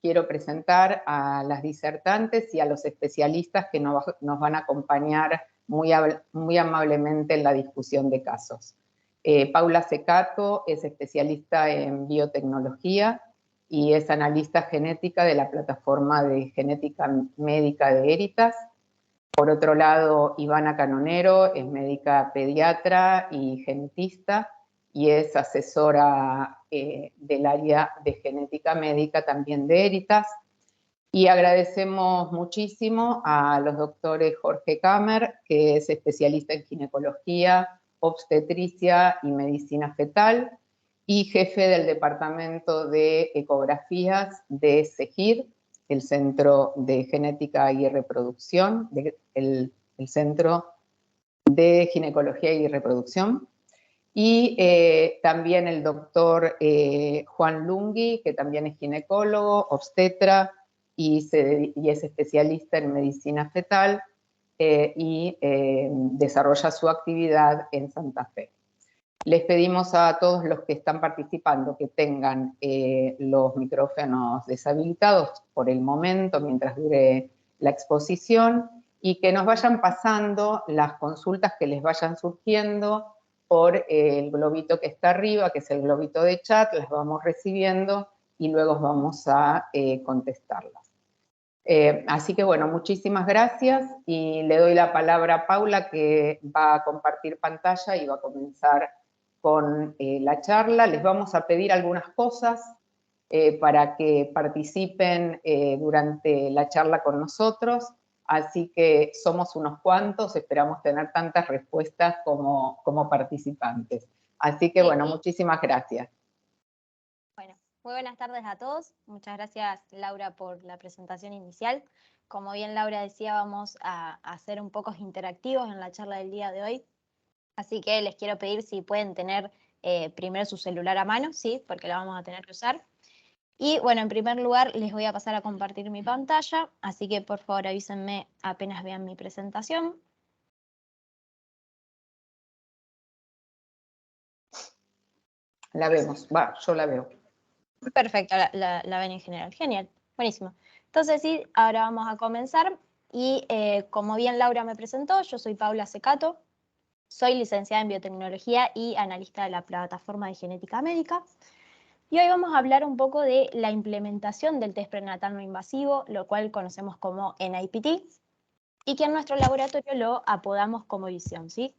quiero presentar a las disertantes y a los especialistas que nos van a acompañar muy amablemente en la discusión de casos. Paula Secato es especialista en biotecnología y es analista genética de la plataforma de genética médica de Heritas. Por otro lado, Ivana Canonero es médica pediatra y genetista y es asesora del área de genética médica también de Heritas. Y agradecemos muchísimo a los doctores Jorge Kammer, que es especialista en ginecología, obstetricia y medicina fetal, y jefe del Departamento de Ecografías de CEGIR, el Centro de Genética y Reproducción, el Centro de Ginecología y Reproducción. Y también el doctor Juan Lungui, que también es ginecólogo, obstetra, y es especialista en medicina fetal y desarrolla su actividad en Santa Fe. Les pedimos a todos los que están participando que tengan los micrófonos deshabilitados por el momento, mientras dure la exposición, y que nos vayan pasando las consultas que les vayan surgiendo por el globito que está arriba, que es el globito de chat, las vamos recibiendo y luego vamos a contestarlas. Así que bueno, muchísimas gracias y le doy la palabra a Paula, que va a compartir pantalla y va a comenzar con la charla. Les vamos a pedir algunas cosas para que participen durante la charla con nosotros, así que somos unos cuantos, esperamos tener tantas respuestas como participantes. Así que bueno, muchísimas gracias. Bueno, muy buenas tardes a todos. Muchas gracias, Laura, por la presentación inicial. Como bien Laura decía, vamos a ser un poco interactivos en la charla del día de hoy. Así que les quiero pedir si pueden tener primero su celular a mano, ¿sí? Porque lo vamos a tener que usar. Y bueno, en primer lugar les voy a pasar a compartir mi pantalla, así que por favor avísenme apenas vean mi presentación. La vemos, yo la veo. Perfecto, la ven en general, genial, buenísimo. Entonces sí, ahora vamos a comenzar y como bien Laura me presentó, yo soy Paula Secato, soy licenciada en biotecnología y analista de la plataforma de genética médica. Y hoy vamos a hablar un poco de la implementación del test prenatal no invasivo, lo cual conocemos como NIPT, y que en nuestro laboratorio lo apodamos como visión, ¿sí?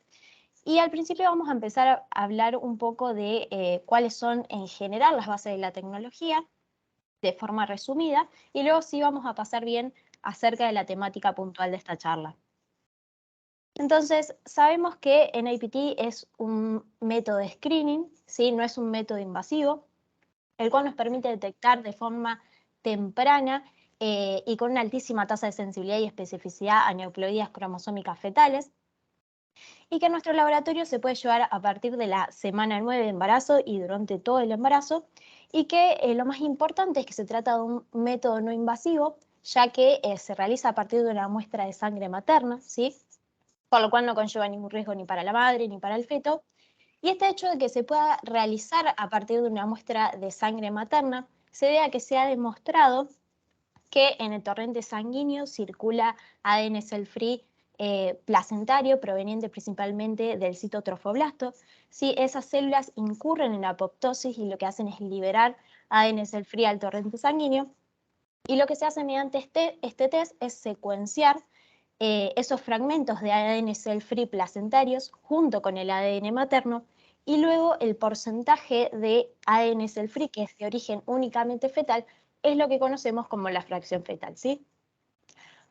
Y al principio vamos a empezar a hablar un poco de cuáles son en general las bases de la tecnología, de forma resumida, y luego sí vamos a pasar bien acerca de la temática puntual de esta charla. Entonces, sabemos que NIPT es un método de screening, ¿sí? No es un método invasivo, el cual nos permite detectar de forma temprana y con una altísima tasa de sensibilidad y especificidad aneuploidías cromosómicas fetales, y que en nuestro laboratorio se puede llevar a partir de la semana 9 de embarazo y durante todo el embarazo, y que lo más importante es que se trata de un método no invasivo, ya que se realiza a partir de una muestra de sangre materna, ¿sí? Por lo cual no conlleva ningún riesgo ni para la madre ni para el feto. Y este hecho de que se pueda realizar a partir de una muestra de sangre materna se debe a que se ha demostrado que en el torrente sanguíneo circula ADN cell-free placentario proveniente principalmente del citotrofoblasto. Si esas células incurren en apoptosis y lo que hacen es liberar ADN cell-free al torrente sanguíneo, y lo que se hace mediante este test es secuenciar esos fragmentos de ADN cell-free placentarios junto con el ADN materno, y luego el porcentaje de ADN cell-free, que es de origen únicamente fetal, es lo que conocemos como la fracción fetal, ¿sí?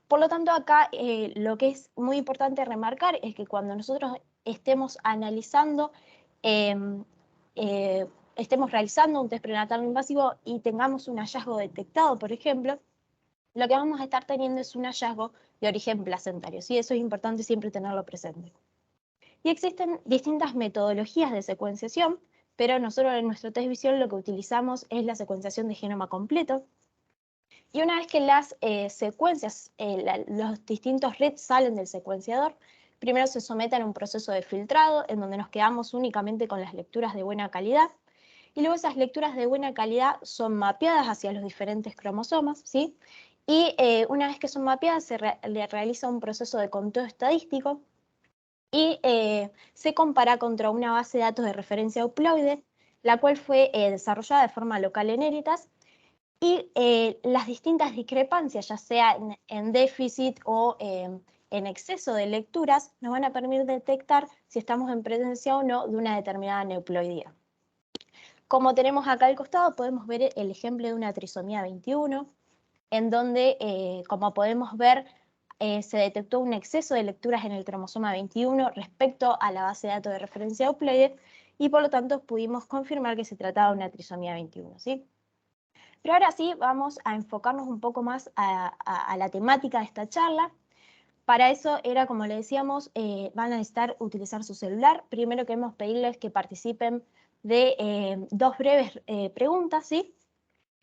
Por lo tanto, acá lo que es muy importante remarcar es que cuando nosotros estemos analizando, estemos realizando un test prenatal no invasivo y tengamos un hallazgo detectado, por ejemplo, lo que vamos a estar teniendo es un hallazgo de origen placentario, ¿sí? Eso es importante siempre tenerlo presente. Y existen distintas metodologías de secuenciación, pero nosotros en nuestro test visión lo que utilizamos es la secuenciación de genoma completo. Y una vez que las secuencias, los distintos reads salen del secuenciador, primero se someten a un proceso de filtrado en donde nos quedamos únicamente con las lecturas de buena calidad, y luego esas lecturas de buena calidad son mapeadas hacia los diferentes cromosomas, ¿sí? Y una vez que son mapeadas le realiza un proceso de conteo estadístico y se compara contra una base de datos de referencia euploide, la cual fue desarrollada de forma local en Heritas, y las distintas discrepancias, ya sea en déficit o en exceso de lecturas, nos van a permitir detectar si estamos en presencia o no de una determinada neuploidía. Como tenemos acá al costado, podemos ver el ejemplo de una trisomía 21, en donde, como podemos ver, se detectó un exceso de lecturas en el cromosoma 21 respecto a la base de datos de referencia euploide, y por lo tanto pudimos confirmar que se trataba de una trisomía 21, ¿sí? Pero ahora sí vamos a enfocarnos un poco más a la temática de esta charla. Para eso era, como le decíamos, van a necesitar utilizar su celular. Primero queremos pedirles que participen de 2 breves preguntas, ¿sí?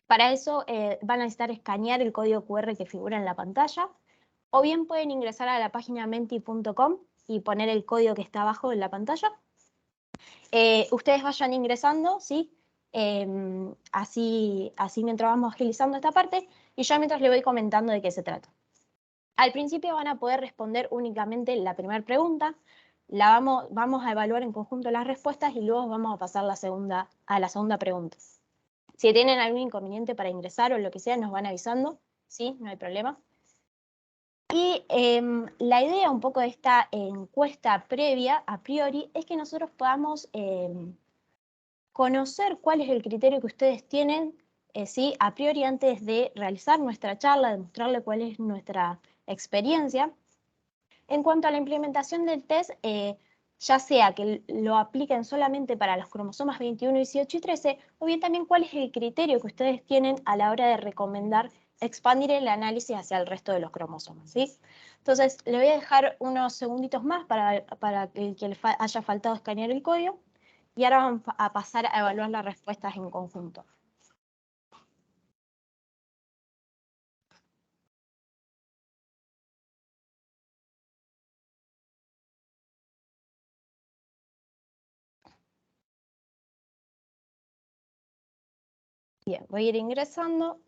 Para eso van a necesitar escanear el código QR que figura en la pantalla, o bien pueden ingresar a la página menti.com y poner el código que está abajo en la pantalla. Ustedes vayan ingresando, ¿sí? Así mientras vamos agilizando esta parte, y yo mientras le voy comentando de qué se trata. Al principio van a poder responder únicamente la primera pregunta, vamos a evaluar en conjunto las respuestas y luego vamos a pasar a la segunda pregunta. Si tienen algún inconveniente para ingresar o lo que sea, nos van avisando, ¿sí? No hay problema. Y la idea un poco de esta encuesta previa, a priori, es que nosotros podamos conocer cuál es el criterio que ustedes tienen, ¿sí? A priori, antes de realizar nuestra charla, demostrarle cuál es nuestra experiencia. En cuanto a la implementación del test, ya sea que lo apliquen solamente para los cromosomas 21, 18 y 13, o bien también cuál es el criterio que ustedes tienen a la hora de recomendar expandir el análisis hacia el resto de los cromosomas, ¿sí? Entonces, le voy a dejar unos segunditos más para que le haya faltado escanear el código, y ahora vamos a pasar a evaluar las respuestas en conjunto. Bien, voy a ir ingresando.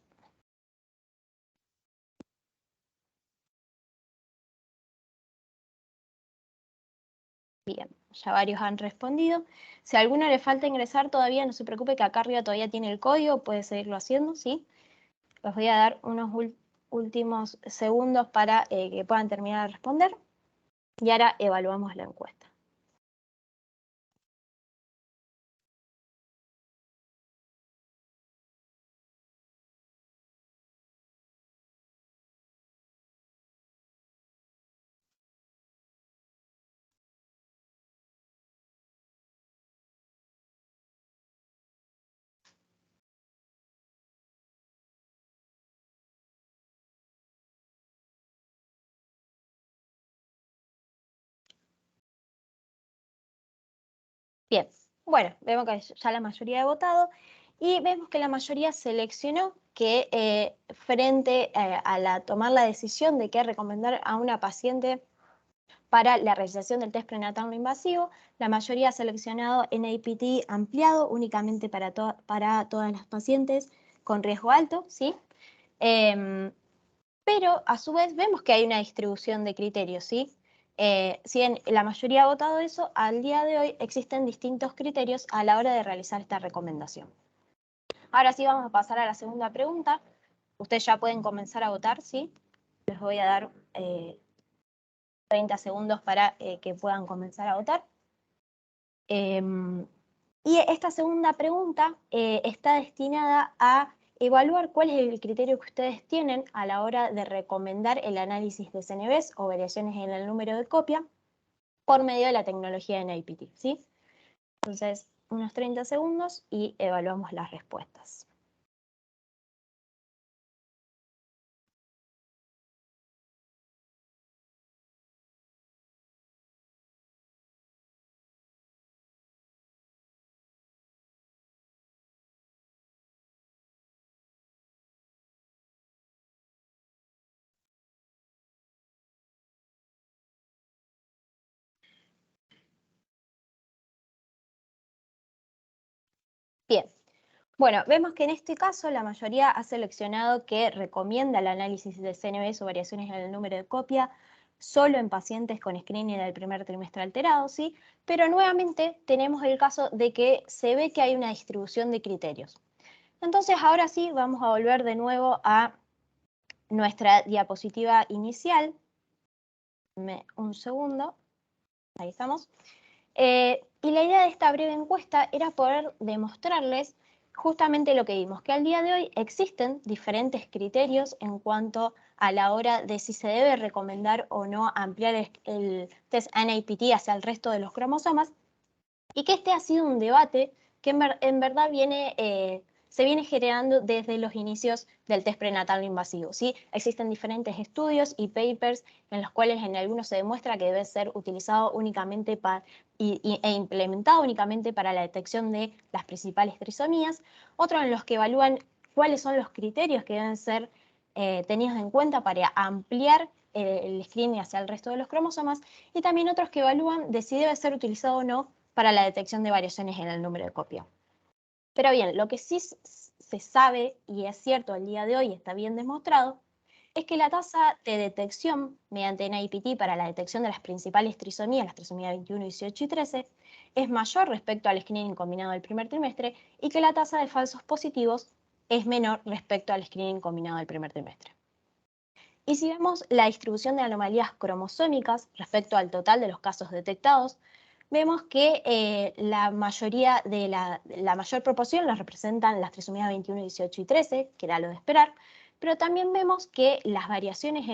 Bien, ya varios han respondido. Si a alguno le falta ingresar todavía, no se preocupe que acá arriba todavía tiene el código, puede seguirlo haciendo, ¿sí? Les voy a dar unos últimos segundos para que puedan terminar de responder, y ahora evaluamos la encuesta. Bien, bueno, vemos que ya la mayoría ha votado, y vemos que la mayoría seleccionó que frente a tomar la decisión de qué recomendar a una paciente para la realización del test prenatal no invasivo, la mayoría ha seleccionado NIPT ampliado únicamente para todas las pacientes con riesgo alto, ¿sí? Pero a su vez vemos que hay una distribución de criterios, ¿sí? Si bien la mayoría ha votado eso, al día de hoy existen distintos criterios a la hora de realizar esta recomendación. Ahora sí vamos a pasar a la segunda pregunta. Ustedes ya pueden comenzar a votar, ¿sí? Les voy a dar 30 segundos para que puedan comenzar a votar. Y esta segunda pregunta está destinada a evaluar cuál es el criterio que ustedes tienen a la hora de recomendar el análisis de CNVs o variaciones en el número de copia por medio de la tecnología de NIPT, ¿sí? Entonces, unos 30 segundos y evaluamos las respuestas. Bien, Bueno, vemos que en este caso la mayoría ha seleccionado que recomienda el análisis de CNVs o variaciones en el número de copia solo en pacientes con screening del primer trimestre alterado, ¿sí? Pero nuevamente tenemos el caso de que se ve que hay una distribución de criterios. Entonces ahora sí vamos a volver de nuevo a nuestra diapositiva inicial. Un segundo, ahí estamos. Y la idea de esta breve encuesta era poder demostrarles justamente lo que vimos, que al día de hoy existen diferentes criterios en cuanto a la hora de si se debe recomendar o no ampliar el test NIPT hacia el resto de los cromosomas, y que este ha sido un debate que en verdad se viene generando desde los inicios del test prenatal no invasivo, ¿sí? Existen diferentes estudios y papers en los cuales en algunos se demuestra que debe ser utilizado únicamente e implementado únicamente para la detección de las principales trisomías, otros en los que evalúan cuáles son los criterios que deben ser tenidos en cuenta para ampliar el screening hacia el resto de los cromosomas, y también otros que evalúan de si debe ser utilizado o no para la detección de variaciones en el número de copia. Pero bien, lo que sí se sabe, y es cierto al día de hoy, está bien demostrado, es que la tasa de detección mediante NIPT para la detección de las principales trisomías, las trisomías 21, 18 y 13, es mayor respecto al screening combinado del primer trimestre, y que la tasa de falsos positivos es menor respecto al screening combinado del primer trimestre. Y si vemos la distribución de anomalías cromosómicas respecto al total de los casos detectados, vemos que la mayor proporción las representan las trisomías 21, 18 y 13, que era lo de esperar, pero también vemos que las variaciones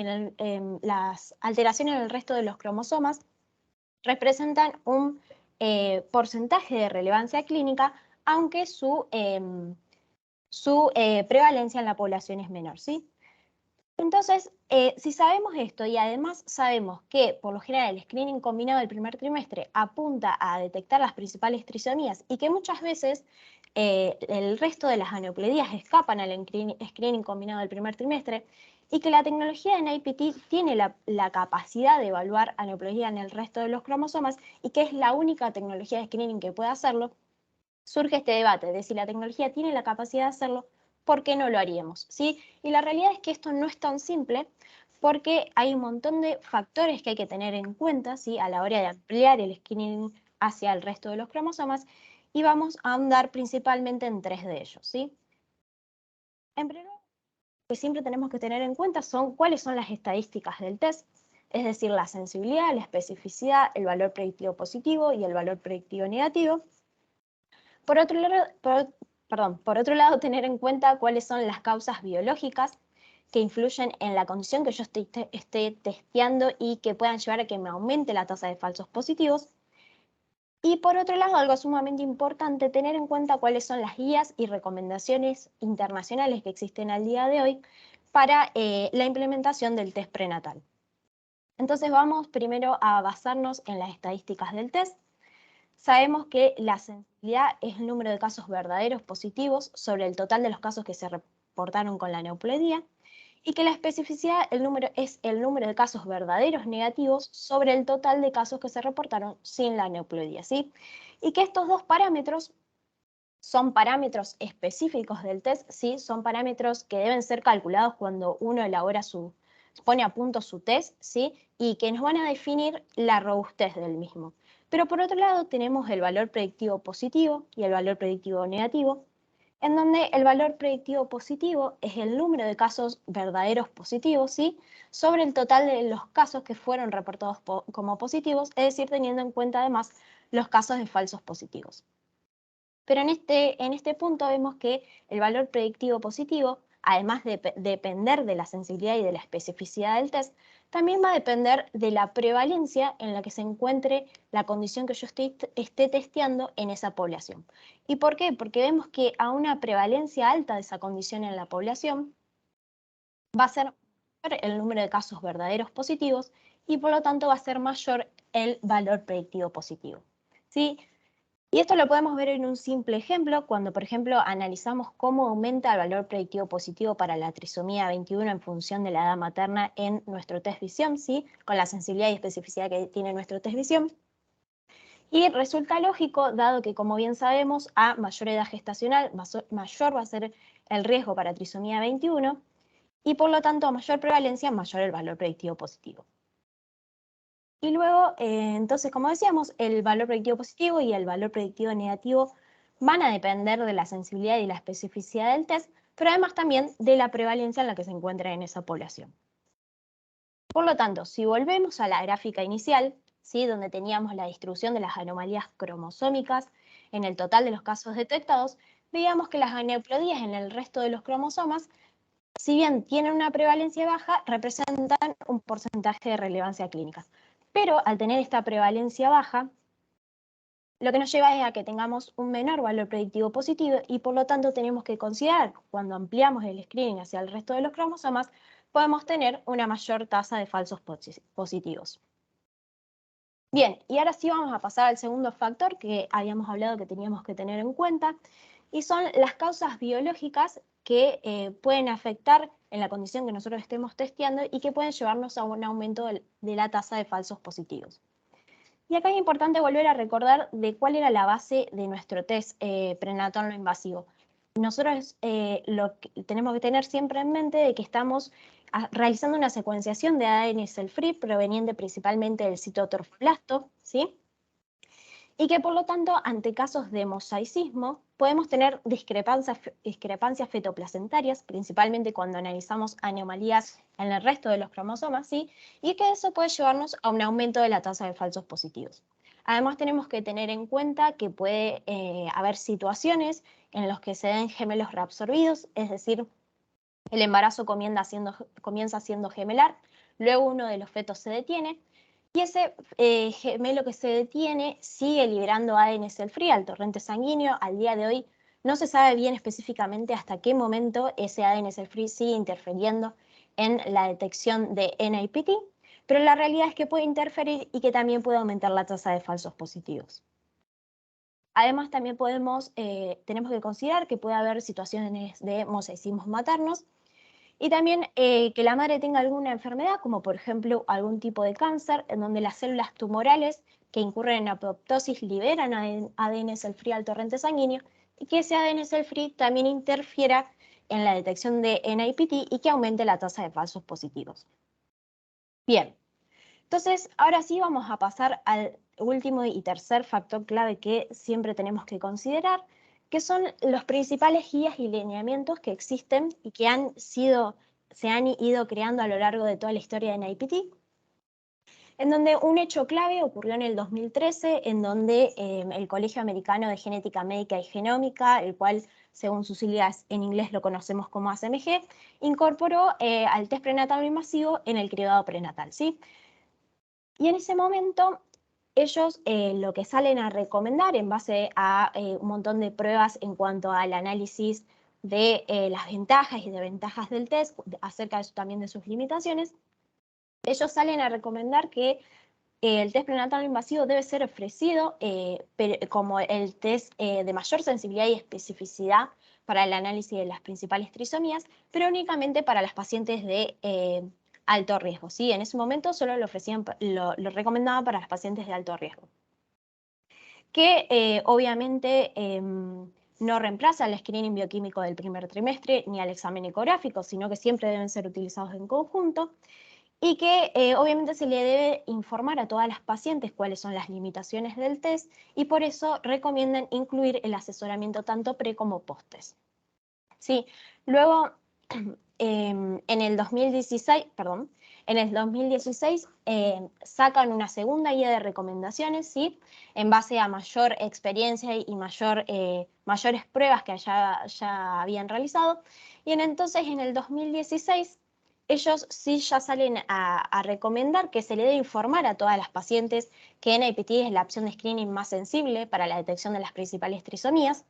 las alteraciones en el resto de los cromosomas representan un porcentaje de relevancia clínica, aunque su prevalencia en la población es menor, ¿sí? Entonces, si sabemos esto y además sabemos que por lo general el screening combinado del primer trimestre apunta a detectar las principales trisomías y que muchas veces el resto de las aneuploidías escapan al screening combinado del primer trimestre, y que la tecnología de NIPT tiene la capacidad de evaluar aneuploidía en el resto de los cromosomas y que es la única tecnología de screening que puede hacerlo, surge este debate de si la tecnología tiene la capacidad de hacerlo, ¿por qué no lo haríamos? ¿Sí? Y la realidad es que esto no es tan simple, porque hay un montón de factores que hay que tener en cuenta, ¿sí?, a la hora de ampliar el screening hacia el resto de los cromosomas, y vamos a ahondar principalmente en 3 de ellos, ¿sí? En primer lugar, lo que siempre tenemos que tener en cuenta son cuáles son las estadísticas del test, es decir, la sensibilidad, la especificidad, el valor predictivo positivo y el valor predictivo negativo. Por otro lado, tener en cuenta cuáles son las causas biológicas que influyen en la condición que yo esté testeando y que puedan llevar a que me aumente la tasa de falsos positivos. Y por otro lado, algo sumamente importante, tener en cuenta cuáles son las guías y recomendaciones internacionales que existen al día de hoy para la implementación del test prenatal. Entonces vamos primero a basarnos en las estadísticas del test. Sabemos que la sensibilidad es el número de casos verdaderos positivos sobre el total de los casos que se reportaron con la neuploidía, y que la especificidad es el número de casos verdaderos negativos sobre el total de casos que se reportaron sin la neuploidía, ¿sí? Y que estos dos parámetros son parámetros específicos del test, ¿sí? Son parámetros que deben ser calculados cuando uno pone a punto su test, ¿sí? Y que nos van a definir la robustez del mismo. Pero por otro lado tenemos el valor predictivo positivo y el valor predictivo negativo, en donde el valor predictivo positivo es el número de casos verdaderos positivos, ¿sí?, sobre el total de los casos que fueron reportados como positivos, es decir, teniendo en cuenta además los casos de falsos positivos. Pero en este punto vemos que el valor predictivo positivo, además de depender de la sensibilidad y de la especificidad del test, también va a depender de la prevalencia en la que se encuentre la condición que yo esté testeando en esa población. ¿Y por qué? Porque vemos que a una prevalencia alta de esa condición en la población va a ser mayor el número de casos verdaderos positivos, y por lo tanto va a ser mayor el valor predictivo positivo, ¿sí? Y esto lo podemos ver en un simple ejemplo, cuando por ejemplo analizamos cómo aumenta el valor predictivo positivo para la trisomía 21 en función de la edad materna en nuestro test visión, ¿sí?, con la sensibilidad y especificidad que tiene nuestro test visión. Y resulta lógico, dado que, como bien sabemos, a mayor edad gestacional, mayor va a ser el riesgo para trisomía 21, y por lo tanto, a mayor prevalencia, mayor el valor predictivo positivo. Y luego, entonces, como decíamos, el valor predictivo positivo y el valor predictivo negativo van a depender de la sensibilidad y la especificidad del test, pero además también de la prevalencia en la que se encuentra en esa población. Por lo tanto, si volvemos a la gráfica inicial, ¿sí?, donde teníamos la distribución de las anomalías cromosómicas en el total de los casos detectados, veíamos que las aneuploidías en el resto de los cromosomas, si bien tienen una prevalencia baja, representan un porcentaje de relevancia clínica. Pero al tener esta prevalencia baja, lo que nos lleva es a que tengamos un menor valor predictivo positivo y por lo tanto tenemos que considerar, cuando ampliamos el screening hacia el resto de los cromosomas, podemos tener una mayor tasa de falsos positivos. Bien, y ahora sí vamos a pasar al segundo factor que habíamos hablado que teníamos que tener en cuenta, y son las causas biológicas que pueden afectar en la condición que nosotros estemos testeando y que pueden llevarnos a un aumento de la tasa de falsos positivos. Y acá es importante volver a recordar de cuál era la base de nuestro test prenatal no invasivo. Nosotros tenemos que tener siempre en mente de que estamos realizando una secuenciación de ADN cell-free proveniente principalmente del citotorfoblasto, ¿sí? Y que por lo tanto, ante casos de mosaicismo, podemos tener discrepancias fetoplacentarias, principalmente cuando analizamos anomalías en el resto de los cromosomas, ¿sí? Y que eso puede llevarnos a un aumento de la tasa de falsos positivos. Además, tenemos que tener en cuenta que puede haber situaciones en las que se den gemelos reabsorbidos, es decir, el embarazo comienza siendo gemelar, luego uno de los fetos se detiene, y ese gemelo que se detiene sigue liberando ADN cell-free al torrente sanguíneo. Al día de hoy no se sabe bien específicamente hasta qué momento ese ADN cell-free sigue interfiriendo en la detección de NIPT, pero la realidad es que puede interferir y que también puede aumentar la tasa de falsos positivos. Además, también tenemos que considerar que puede haber situaciones de mosaicismos maternos, y también que la madre tenga alguna enfermedad, como por ejemplo algún tipo de cáncer, en donde las células tumorales que incurren en apoptosis liberan ADN cell-free al torrente sanguíneo, y que ese ADN cell-free también interfiera en la detección de NIPT y que aumente la tasa de falsos positivos. Bien, entonces ahora sí vamos a pasar al último y tercer factor clave que siempre tenemos que considerar, que son los principales guías y lineamientos que existen y que se han ido creando a lo largo de toda la historia de NIPT, en donde un hecho clave ocurrió en el 2013, en donde el Colegio Americano de Genética Médica y Genómica, el cual, según sus siglas en inglés lo conocemos como ACMG, incorporó al test prenatal no invasivo en el cribado prenatal, ¿sí? Y en ese momento ellos lo que salen a recomendar en base a un montón de pruebas en cuanto al análisis de las ventajas y desventajas del test, acerca también de sus limitaciones, ellos salen a recomendar que el test prenatal no invasivo debe ser ofrecido como el test de mayor sensibilidad y especificidad para el análisis de las principales trisomías, pero únicamente para las pacientes de alto riesgo, ¿sí? En ese momento solo lo recomendaban para las pacientes de alto riesgo. Que obviamente no reemplaza el screening bioquímico del primer trimestre ni al examen ecográfico, sino que siempre deben ser utilizados en conjunto, y que obviamente se le debe informar a todas las pacientes cuáles son las limitaciones del test, y por eso recomiendan incluir el asesoramiento tanto pre como post test. Sí, luego en el 2016, sacan una segunda guía de recomendaciones, ¿sí?, en base a mayor experiencia y mayores pruebas que ya habían realizado. Y entonces en el 2016 ellos sí ya salen a recomendar que se le debe informar a todas las pacientes que NIPT es la opción de screening más sensible para la detección de las principales trisomías,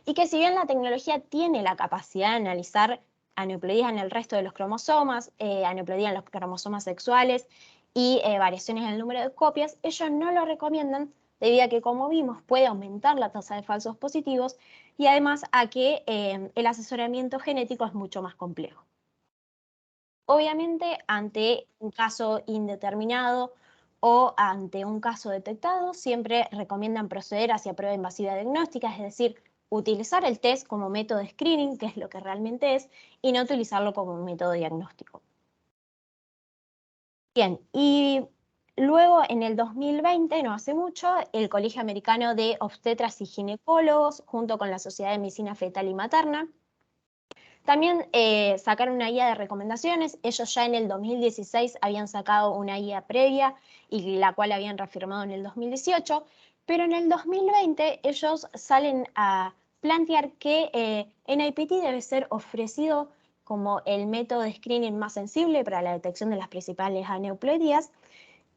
y que si bien la tecnología tiene la capacidad de analizar aneuploidías en el resto de los cromosomas, aneuploidía en los cromosomas sexuales y variaciones en el número de copias, ellos no lo recomiendan debido a que, como vimos, puede aumentar la tasa de falsos positivos y además a que el asesoramiento genético es mucho más complejo. Obviamente, ante un caso indeterminado o ante un caso detectado, siempre recomiendan proceder hacia prueba invasiva diagnóstica, es decir, utilizar el test como método de screening, que es lo que realmente es, y no utilizarlo como un método diagnóstico. Bien, y luego en el 2020, no hace mucho, el Colegio Americano de Obstetras y Ginecólogos, junto con la Sociedad de Medicina Fetal y Materna, también sacaron una guía de recomendaciones. Ellos ya en el 2016 habían sacado una guía previa y la cual habían reafirmado en el 2018, pero en el 2020 ellos salen a plantear que NIPT debe ser ofrecido como el método de screening más sensible para la detección de las principales aneuploidías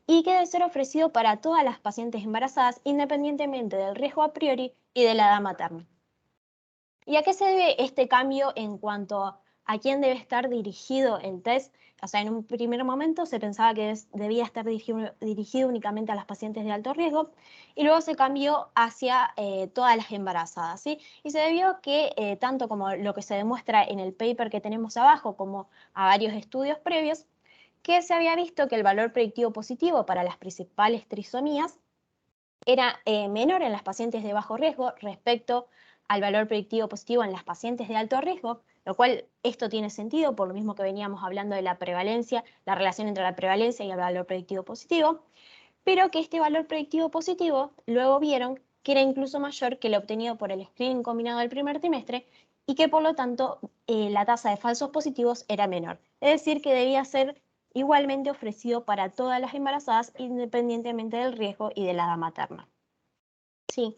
y que debe ser ofrecido para todas las pacientes embarazadas independientemente del riesgo a priori y de la edad materna. ¿Y a qué se debe este cambio en cuanto a quién debe estar dirigido el test? O sea, en un primer momento se pensaba que debía estar dirigido únicamente a las pacientes de alto riesgo y luego se cambió hacia todas las embarazadas, ¿sí? Y se debió que, tanto como lo que se demuestra en el paper que tenemos abajo, como a varios estudios previos, que se había visto que el valor predictivo positivo para las principales trisomías era menor en las pacientes de bajo riesgo respecto al valor predictivo positivo en las pacientes de alto riesgo, lo cual esto tiene sentido por lo mismo que veníamos hablando de la prevalencia, la relación entre la prevalencia y el valor predictivo positivo, pero que este valor predictivo positivo luego vieron que era incluso mayor que el obtenido por el screening combinado del primer trimestre y que por lo tanto la tasa de falsos positivos era menor. Es decir, que debía ser igualmente ofrecido para todas las embarazadas independientemente del riesgo y de la edad materna. Sí.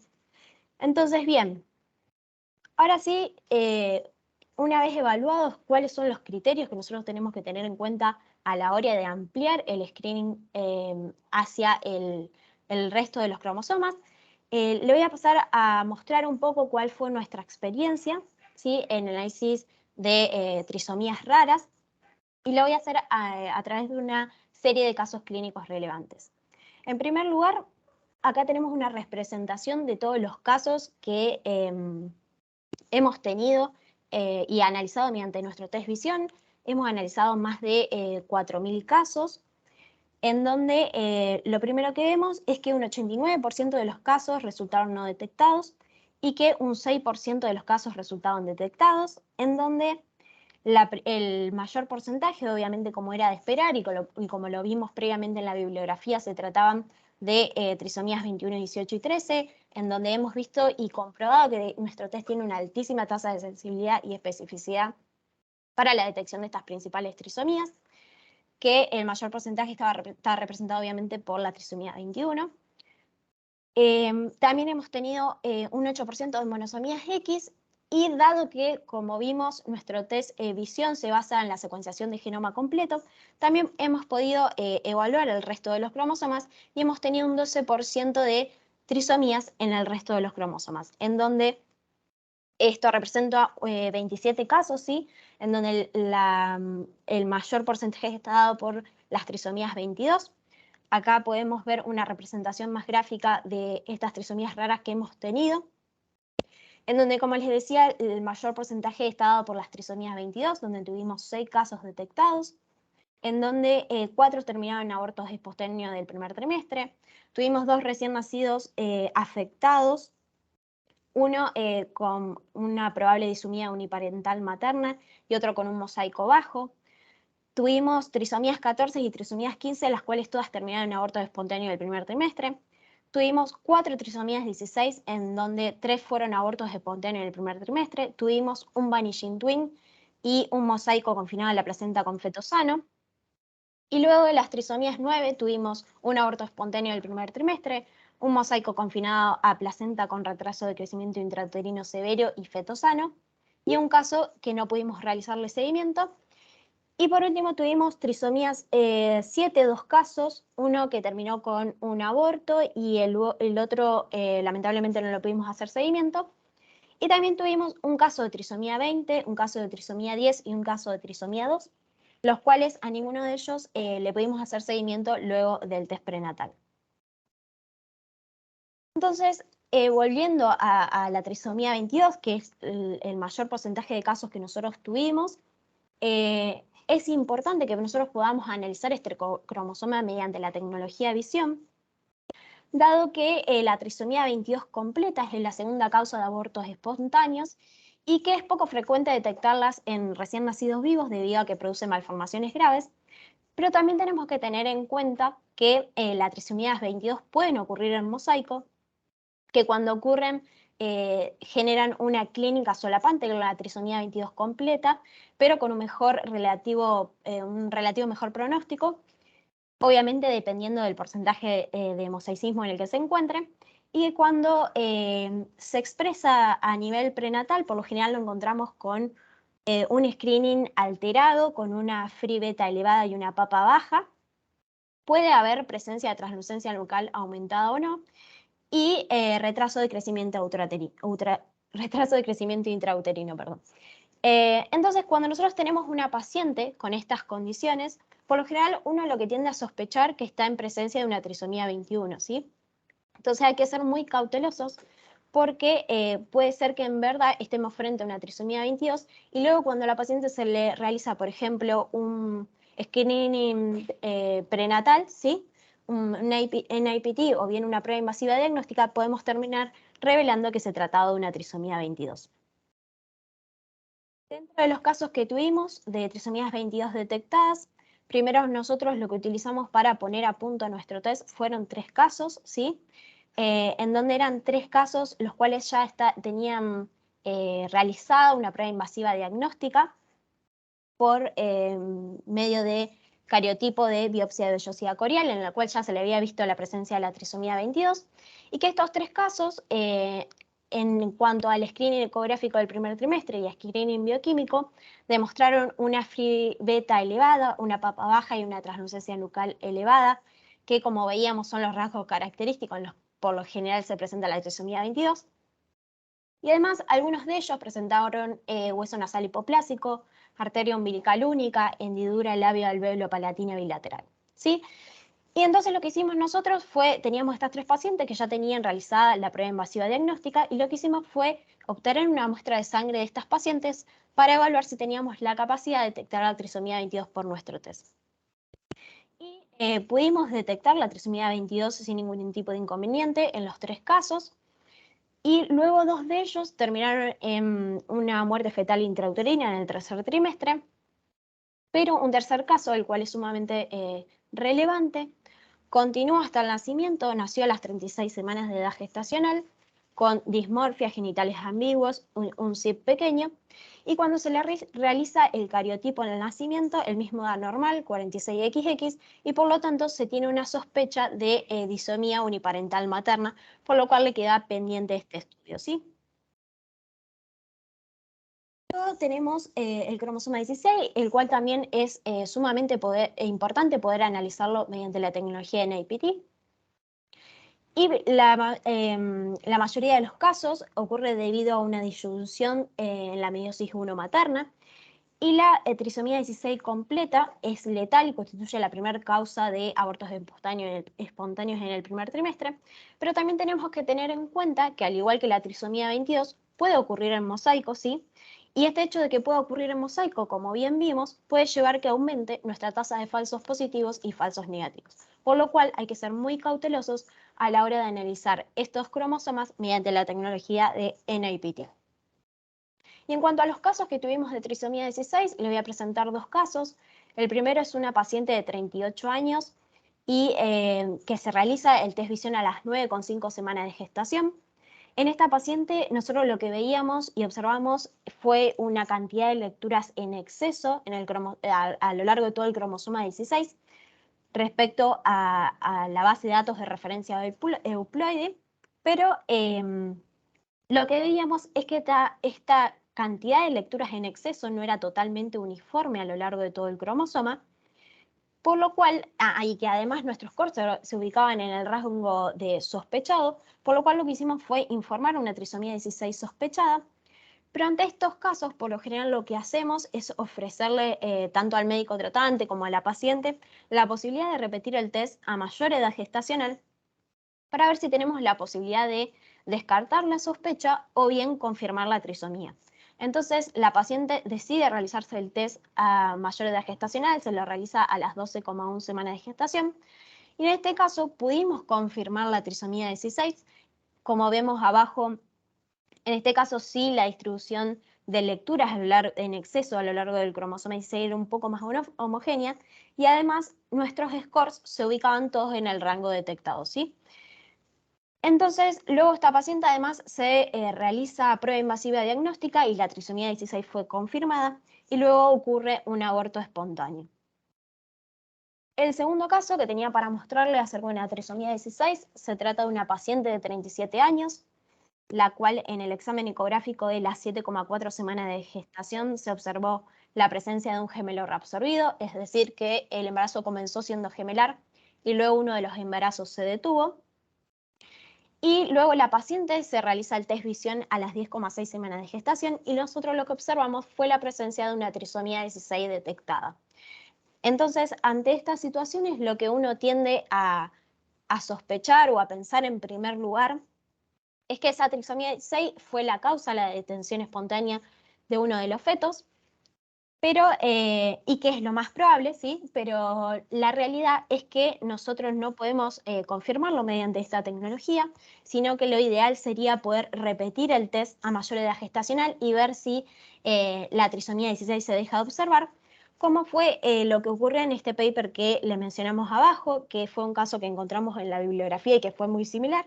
Entonces, bien, ahora sí, una vez evaluados cuáles son los criterios que nosotros tenemos que tener en cuenta a la hora de ampliar el screening hacia el resto de los cromosomas, le voy a pasar a mostrar un poco cuál fue nuestra experiencia, ¿sí?, en el análisis de trisomías raras, y lo voy a hacer a través de una serie de casos clínicos relevantes. En primer lugar, acá tenemos una representación de todos los casos que hemos tenido y analizado mediante nuestro test Visión. Hemos analizado más de 4.000 casos, en donde lo primero que vemos es que un 89% de los casos resultaron no detectados y que un 6% de los casos resultaron detectados, en donde el mayor porcentaje, obviamente como era de esperar y como lo vimos previamente en la bibliografía, se trataban de trisomías 21, 18 y 13, en donde hemos visto y comprobado que nuestro test tiene una altísima tasa de sensibilidad y especificidad para la detección de estas principales trisomías, que el mayor porcentaje está representado obviamente por la trisomía 21. También hemos tenido un 8% de monosomías X, y dado que, como vimos, nuestro test Visión se basa en la secuenciación de genoma completo, también hemos podido evaluar el resto de los cromosomas y hemos tenido un 12% de trisomías en el resto de los cromosomas, en donde esto representa 27 casos, ¿sí?, en donde el mayor porcentaje está dado por las trisomías 22. Acá podemos ver una representación más gráfica de estas trisomías raras que hemos tenido, en donde, como les decía, el mayor porcentaje está dado por las trisomías 22, donde tuvimos 6 casos detectados, en donde 4 terminaron en abortos espontáneos del primer trimestre. Tuvimos 2 recién nacidos afectados, uno con una probable disumía uniparental materna y otro con un mosaico bajo. Tuvimos trisomías 14 y trisomías 15, las cuales todas terminaron en aborto espontáneo del primer trimestre. Tuvimos 4 trisomías 16, en donde 3 fueron abortos espontáneos en el primer trimestre. Tuvimos un vanishing twin y un mosaico confinado a la placenta con feto sano. Y luego de las trisomías 9 tuvimos un aborto espontáneo del primer trimestre, un mosaico confinado a placenta con retraso de crecimiento intrauterino severo y feto sano, y un caso que no pudimos realizarle seguimiento. Y por último tuvimos trisomías 7, 2 casos, uno que terminó con un aborto y el otro lamentablemente no lo pudimos hacer seguimiento. Y también tuvimos un caso de trisomía 20, un caso de trisomía 10 y un caso de trisomía 2, los cuales a ninguno de ellos le pudimos hacer seguimiento luego del test prenatal. Entonces, volviendo a la trisomía 22, que es el mayor porcentaje de casos que nosotros tuvimos, es importante que nosotros podamos analizar este cromosoma mediante la tecnología de visión, dado que la trisomía 22 completa es la segunda causa de abortos espontáneos y que es poco frecuente detectarlas en recién nacidos vivos debido a que produce malformaciones graves, pero también tenemos que tener en cuenta que las trisomías 22 pueden ocurrir en mosaico, que cuando ocurren generan una clínica solapante con la trisomía 22 completa, pero con un relativo mejor pronóstico, obviamente dependiendo del porcentaje de mosaicismo en el que se encuentre, y cuando se expresa a nivel prenatal, por lo general lo encontramos con un screening alterado, con una free beta elevada y una papa baja. Puede haber presencia de translucencia nucal aumentada o no, y retraso de crecimiento intrauterino. Perdón. Entonces, cuando nosotros tenemos una paciente con estas condiciones, por lo general uno lo que tiende a sospechar que está en presencia de una trisomía 21, ¿sí? Entonces hay que ser muy cautelosos porque puede ser que en verdad estemos frente a una trisomía 22 y luego cuando a la paciente se le realiza, por ejemplo, un screening prenatal, ¿sí? Un NIPT o bien una prueba invasiva diagnóstica, podemos terminar revelando que se trataba de una trisomía 22. Dentro de los casos que tuvimos de trisomías 22 detectadas, primero nosotros lo que utilizamos para poner a punto nuestro test fueron 3 casos, ¿sí? En donde eran 3 casos los cuales ya tenían realizada una prueba invasiva diagnóstica por medio de cariotipo de biopsia de vellosidad corial, en la cual ya se le había visto la presencia de la trisomía 22, y que estos 3 casos, en cuanto al screening ecográfico del primer trimestre y screening bioquímico, demostraron una free beta elevada, una papa baja y una translucencia nucal elevada, que como veíamos son los rasgos característicos en los por lo general se presenta la trisomía 22. Y además, algunos de ellos presentaron hueso nasal hipoplásico, arteria umbilical única, hendidura labio-alveolo-palatina bilateral, ¿sí? Y entonces lo que hicimos nosotros fue, teníamos estas 3 pacientes que ya tenían realizada la prueba invasiva diagnóstica y lo que hicimos fue obtener una muestra de sangre de estas pacientes para evaluar si teníamos la capacidad de detectar la trisomía 22 por nuestro test. Y pudimos detectar la trisomía 22 sin ningún tipo de inconveniente en los 3 casos. Y luego 2 de ellos terminaron en una muerte fetal intrauterina en el tercer trimestre, pero un tercer caso, el cual es sumamente relevante, continuó hasta el nacimiento, nació a las 36 semanas de edad gestacional, con dismorfia, genitales ambiguos, un CIP pequeño, y cuando se le realiza el cariotipo en el nacimiento, el mismo da normal, 46XX, y por lo tanto se tiene una sospecha de disomía uniparental materna, por lo cual le queda pendiente este estudio, ¿sí? Luego tenemos el cromosoma 16, el cual también es sumamente importante poder analizarlo mediante la tecnología de NIPT. Y la mayoría de los casos ocurre debido a una disyunción en la meiosis 1 materna. Y la trisomía 16 completa es letal y constituye la primera causa de abortos espontáneos en el primer trimestre. Pero también tenemos que tener en cuenta que, al igual que la trisomía 22, puede ocurrir en mosaico, ¿sí? Y este hecho de que pueda ocurrir en mosaico, como bien vimos, puede llevar que aumente nuestra tasa de falsos positivos y falsos negativos. Por lo cual hay que ser muy cautelosos a la hora de analizar estos cromosomas mediante la tecnología de NIPT. Y en cuanto a los casos que tuvimos de trisomía 16, le voy a presentar 2 casos. El primero es una paciente de 38 años y que se realiza el test visión a las 9,5 semanas de gestación. En esta paciente nosotros lo que veíamos y observamos fue una cantidad de lecturas en exceso a lo largo de todo el cromosoma 16 respecto a la base de datos de referencia euploide, pero lo que veíamos es que esta cantidad de lecturas en exceso no era totalmente uniforme a lo largo de todo el cromosoma, por lo cual, y que además nuestros scores se ubicaban en el rango de sospechado, por lo cual lo que hicimos fue informar una trisomía 16 sospechada. Pero ante estos casos, por lo general lo que hacemos es ofrecerle tanto al médico tratante como a la paciente la posibilidad de repetir el test a mayor edad gestacional para ver si tenemos la posibilidad de descartar la sospecha o bien confirmar la trisomía. Entonces, la paciente decide realizarse el test a mayor edad gestacional, se lo realiza a las 12,1 semanas de gestación, y en este caso pudimos confirmar la trisomía 16. Como vemos abajo, en este caso sí la distribución de lecturas en exceso a lo largo del cromosoma 16 era un poco más homogénea, y además nuestros scores se ubicaban todos en el rango detectado, ¿sí? Entonces, luego esta paciente además se realiza prueba invasiva diagnóstica y la trisomía 16 fue confirmada, y luego ocurre un aborto espontáneo. El segundo caso que tenía para mostrarle acerca de una trisomía 16 se trata de una paciente de 37 años, la cual en el examen ecográfico de las 7,4 semanas de gestación se observó la presencia de un gemelo reabsorbido, es decir, que el embarazo comenzó siendo gemelar y luego uno de los embarazos se detuvo. Y luego la paciente se realiza el test visión a las 10,6 semanas de gestación y nosotros lo que observamos fue la presencia de una trisomía 16 detectada. Entonces, ante estas situaciones, lo que uno tiende a sospechar o a pensar en primer lugar es que esa trisomía 16 fue la causa de la detención espontánea de uno de los fetos, pero, y que es lo más probable, ¿sí? Pero la realidad es que nosotros no podemos confirmarlo mediante esta tecnología, sino que lo ideal sería poder repetir el test a mayor edad gestacional y ver si la trisomía 16 se deja de observar, como fue lo que ocurrió en este paper que le mencionamos abajo, que fue un caso que encontramos en la bibliografía y que fue muy similar,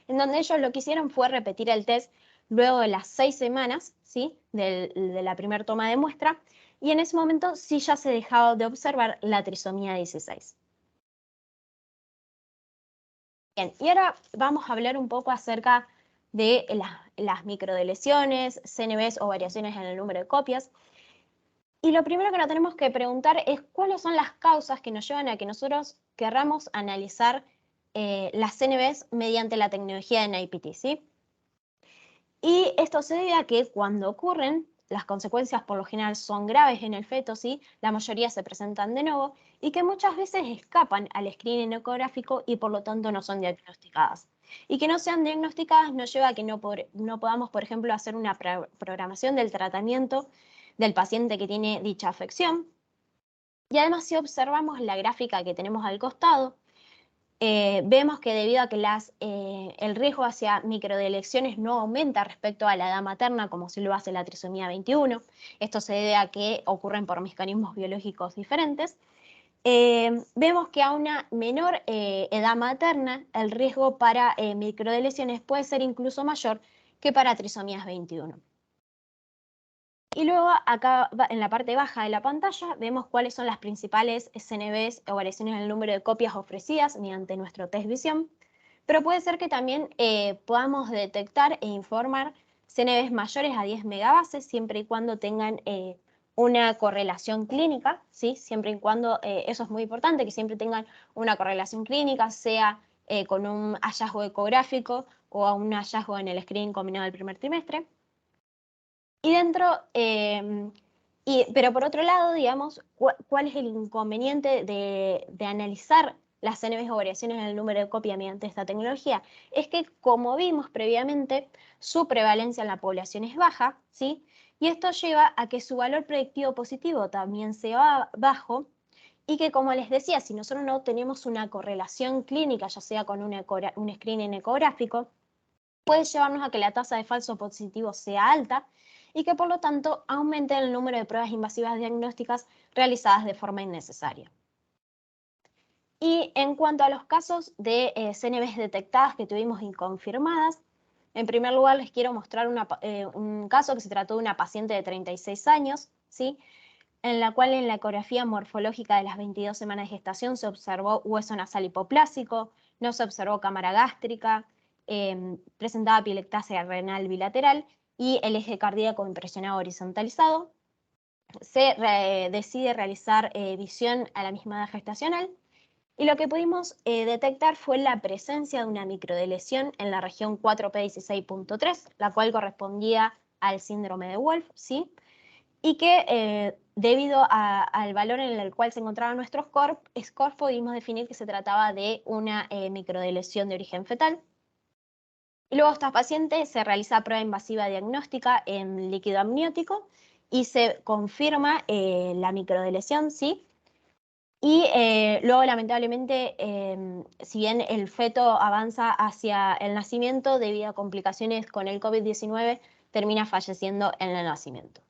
en donde ellos lo que hicieron fue repetir el test luego de las 6 semanas, ¿sí? de la primera toma de muestra, y en ese momento sí ya se dejaba de observar la trisomía 16. Bien, y ahora vamos a hablar un poco acerca de las microdeleciones, CNVs o variaciones en el número de copias. Y lo primero que nos tenemos que preguntar es cuáles son las causas que nos llevan a que nosotros querramos analizar las CNVs mediante la tecnología de NIPT, ¿sí? Y esto se debe a que cuando ocurren, las consecuencias por lo general son graves en el feto, ¿sí? La mayoría se presentan de nuevo y que muchas veces escapan al screening ecográfico y por lo tanto no son diagnosticadas. Y que no sean diagnosticadas nos lleva a que no podamos, por ejemplo, hacer una programación del tratamiento del paciente que tiene dicha afección. Y además, si observamos la gráfica que tenemos al costado, vemos que debido a que el riesgo hacia microdeleciones no aumenta respecto a la edad materna, como si lo hace la trisomía 21, esto se debe a que ocurren por mecanismos biológicos diferentes, vemos que a una menor edad materna el riesgo para microdeleciones puede ser incluso mayor que para trisomías 21. Y luego acá en la parte baja de la pantalla vemos cuáles son las principales CNVs o variaciones en el número de copias ofrecidas mediante nuestro test visión, pero puede ser que también podamos detectar e informar CNVs mayores a 10 megabases siempre y cuando tengan una correlación clínica, ¿sí? Siempre y cuando, eso es muy importante, que siempre tengan una correlación clínica, sea con un hallazgo ecográfico o un hallazgo en el screening combinado del primer trimestre. Y dentro, pero por otro lado, digamos, ¿cuál es el inconveniente de analizar las CNVs o variaciones en el número de copia mediante esta tecnología? Es que, como vimos previamente, su prevalencia en la población es baja, ¿sí? Y esto lleva a que su valor predictivo positivo también sea bajo, y que, como les decía, si nosotros no tenemos una correlación clínica, ya sea con un screening ecográfico, puede llevarnos a que la tasa de falso positivo sea alta y que por lo tanto aumente el número de pruebas invasivas diagnósticas realizadas de forma innecesaria. Y en cuanto a los casos de CNVs detectadas que tuvimos inconfirmadas, en primer lugar les quiero mostrar un caso que se trató de una paciente de 36 años, ¿sí? En la cual en la ecografía morfológica de las 22 semanas de gestación se observó hueso nasal hipoplásico, no se observó cámara gástrica, presentaba pilectasia renal bilateral y el eje cardíaco impresionado horizontalizado. Se decide realizar visión a la misma edad gestacional y lo que pudimos detectar fue la presencia de una microdeleción en la región 4P16.3, la cual correspondía al síndrome de Wolf, ¿sí? Y que debido al valor en el cual se encontraba nuestro score, pudimos definir que se trataba de una microdeleción de origen fetal. Y luego a esta paciente se realiza prueba invasiva diagnóstica en líquido amniótico y se confirma la microdeleción, ¿sí? Y luego, lamentablemente, si bien el feto avanza hacia el nacimiento, debido a complicaciones con el COVID-19, termina falleciendo en el nacimiento.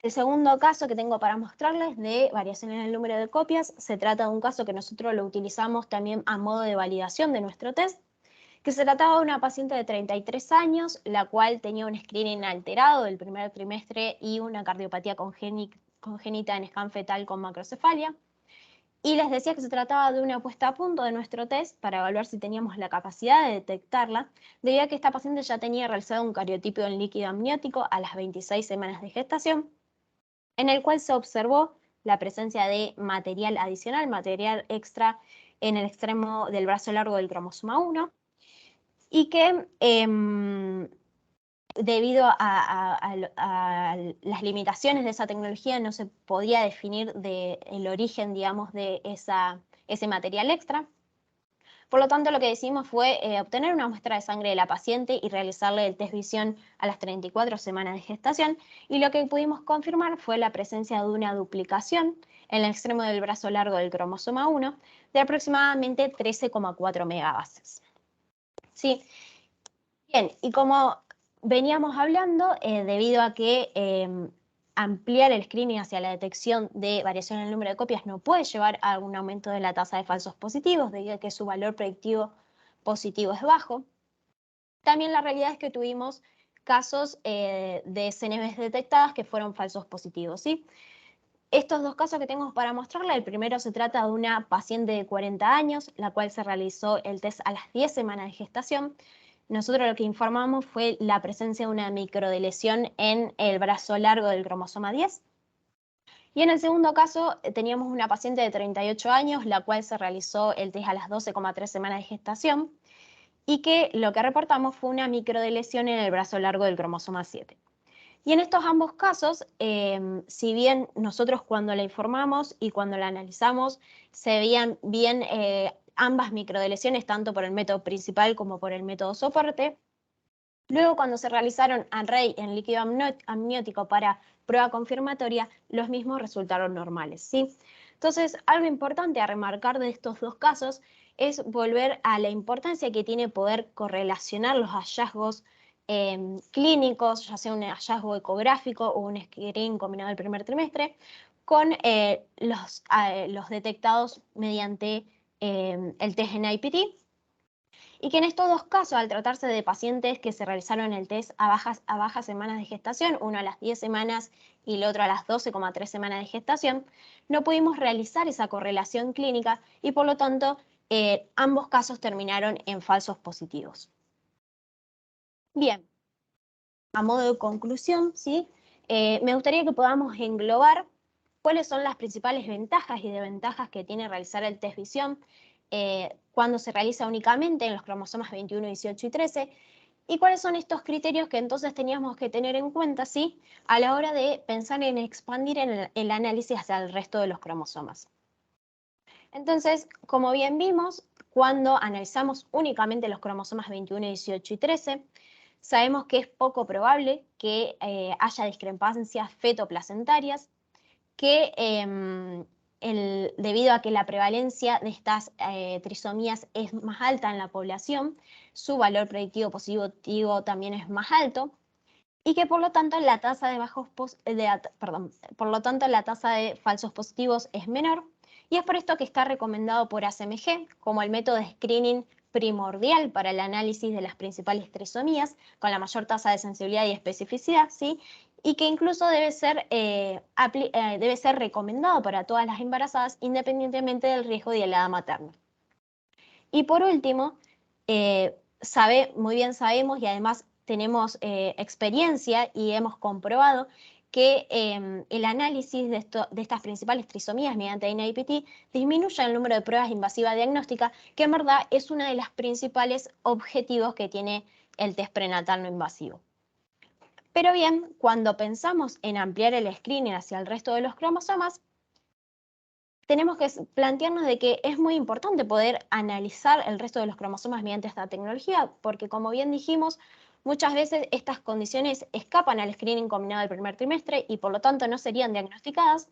El segundo caso que tengo para mostrarles de variación en el número de copias, se trata de un caso que nosotros lo utilizamos también a modo de validación de nuestro test, que se trataba de una paciente de 33 años, la cual tenía un screening alterado del primer trimestre y una cardiopatía congénita en scan fetal con macrocefalia. Y les decía que se trataba de una puesta a punto de nuestro test para evaluar si teníamos la capacidad de detectarla, debido a que esta paciente ya tenía realizado un cariotipio en líquido amniótico a las 26 semanas de gestación, en el cual se observó la presencia de material adicional, material extra en el extremo del brazo largo del cromosoma 1, y que debido a las limitaciones de esa tecnología no se podía definir el origen, digamos, de ese material extra. Por lo tanto, lo que decidimos fue obtener una muestra de sangre de la paciente y realizarle el test visión a las 34 semanas de gestación, y lo que pudimos confirmar fue la presencia de una duplicación en el extremo del brazo largo del cromosoma 1 de aproximadamente 13,4 megabases. Sí. Bien, y como veníamos hablando, debido a que ampliar el screening hacia la detección de variación en el número de copias no puede llevar a un aumento de la tasa de falsos positivos, debido a que su valor predictivo positivo es bajo. También la realidad es que tuvimos casos de CNVs detectadas que fueron falsos positivos, ¿sí? Estos dos casos que tengo para mostrarles, el primero se trata de una paciente de 40 años, la cual se realizó el test a las 10 semanas de gestación. Nosotros lo que informamos fue la presencia de una microdeleción en el brazo largo del cromosoma 10. Y en el segundo caso teníamos una paciente de 38 años, la cual se realizó el test a las 12,3 semanas de gestación, y que lo que reportamos fue una microdeleción en el brazo largo del cromosoma 7. Y en estos ambos casos, si bien nosotros cuando la informamos y cuando la analizamos, se veían bien ambas microdeleciones, tanto por el método principal como por el método soporte, luego cuando se realizaron array en líquido amniótico para prueba confirmatoria, los mismos resultaron normales, ¿sí? Entonces, algo importante a remarcar de estos dos casos es volver a la importancia que tiene poder correlacionar los hallazgos clínicos, ya sea un hallazgo ecográfico o un screening combinado del primer trimestre, con los detectados mediante el test en IPT, y que en estos dos casos, al tratarse de pacientes que se realizaron el test a bajas semanas de gestación, uno a las 10 semanas y el otro a las 12,3 semanas de gestación, no pudimos realizar esa correlación clínica y por lo tanto ambos casos terminaron en falsos positivos. Bien, a modo de conclusión, ¿sí? Me gustaría que podamos englobar cuáles son las principales ventajas y desventajas que tiene realizar el test visión cuando se realiza únicamente en los cromosomas 21, 18 y 13, y cuáles son estos criterios que entonces teníamos que tener en cuenta, ¿sí?, a la hora de pensar en expandir el análisis hacia el resto de los cromosomas. Entonces, como bien vimos, cuando analizamos únicamente los cromosomas 21, 18 y 13, sabemos que es poco probable que haya discrepancias fetoplacentarias, que debido a que la prevalencia de estas trisomías es más alta en la población, su valor predictivo positivo también es más alto, y que por lo tanto la tasa de falsos positivos es menor, y es por esto que está recomendado por ACMG como el método de screening primordial para el análisis de las principales trisomías, con la mayor tasa de sensibilidad y especificidad, ¿sí?, y que incluso debe ser recomendado para todas las embarazadas independientemente del riesgo de la edad materna. Y por último, muy bien sabemos y además tenemos experiencia y hemos comprobado que el análisis de estas principales trisomías mediante NIPT disminuye el número de pruebas invasivas diagnósticas, que en verdad es uno de los principales objetivos que tiene el test prenatal no invasivo. Pero bien, cuando pensamos en ampliar el screening hacia el resto de los cromosomas, tenemos que plantearnos de que es muy importante poder analizar el resto de los cromosomas mediante esta tecnología, porque como bien dijimos, muchas veces estas condiciones escapan al screening combinado del primer trimestre y por lo tanto no serían diagnosticadas,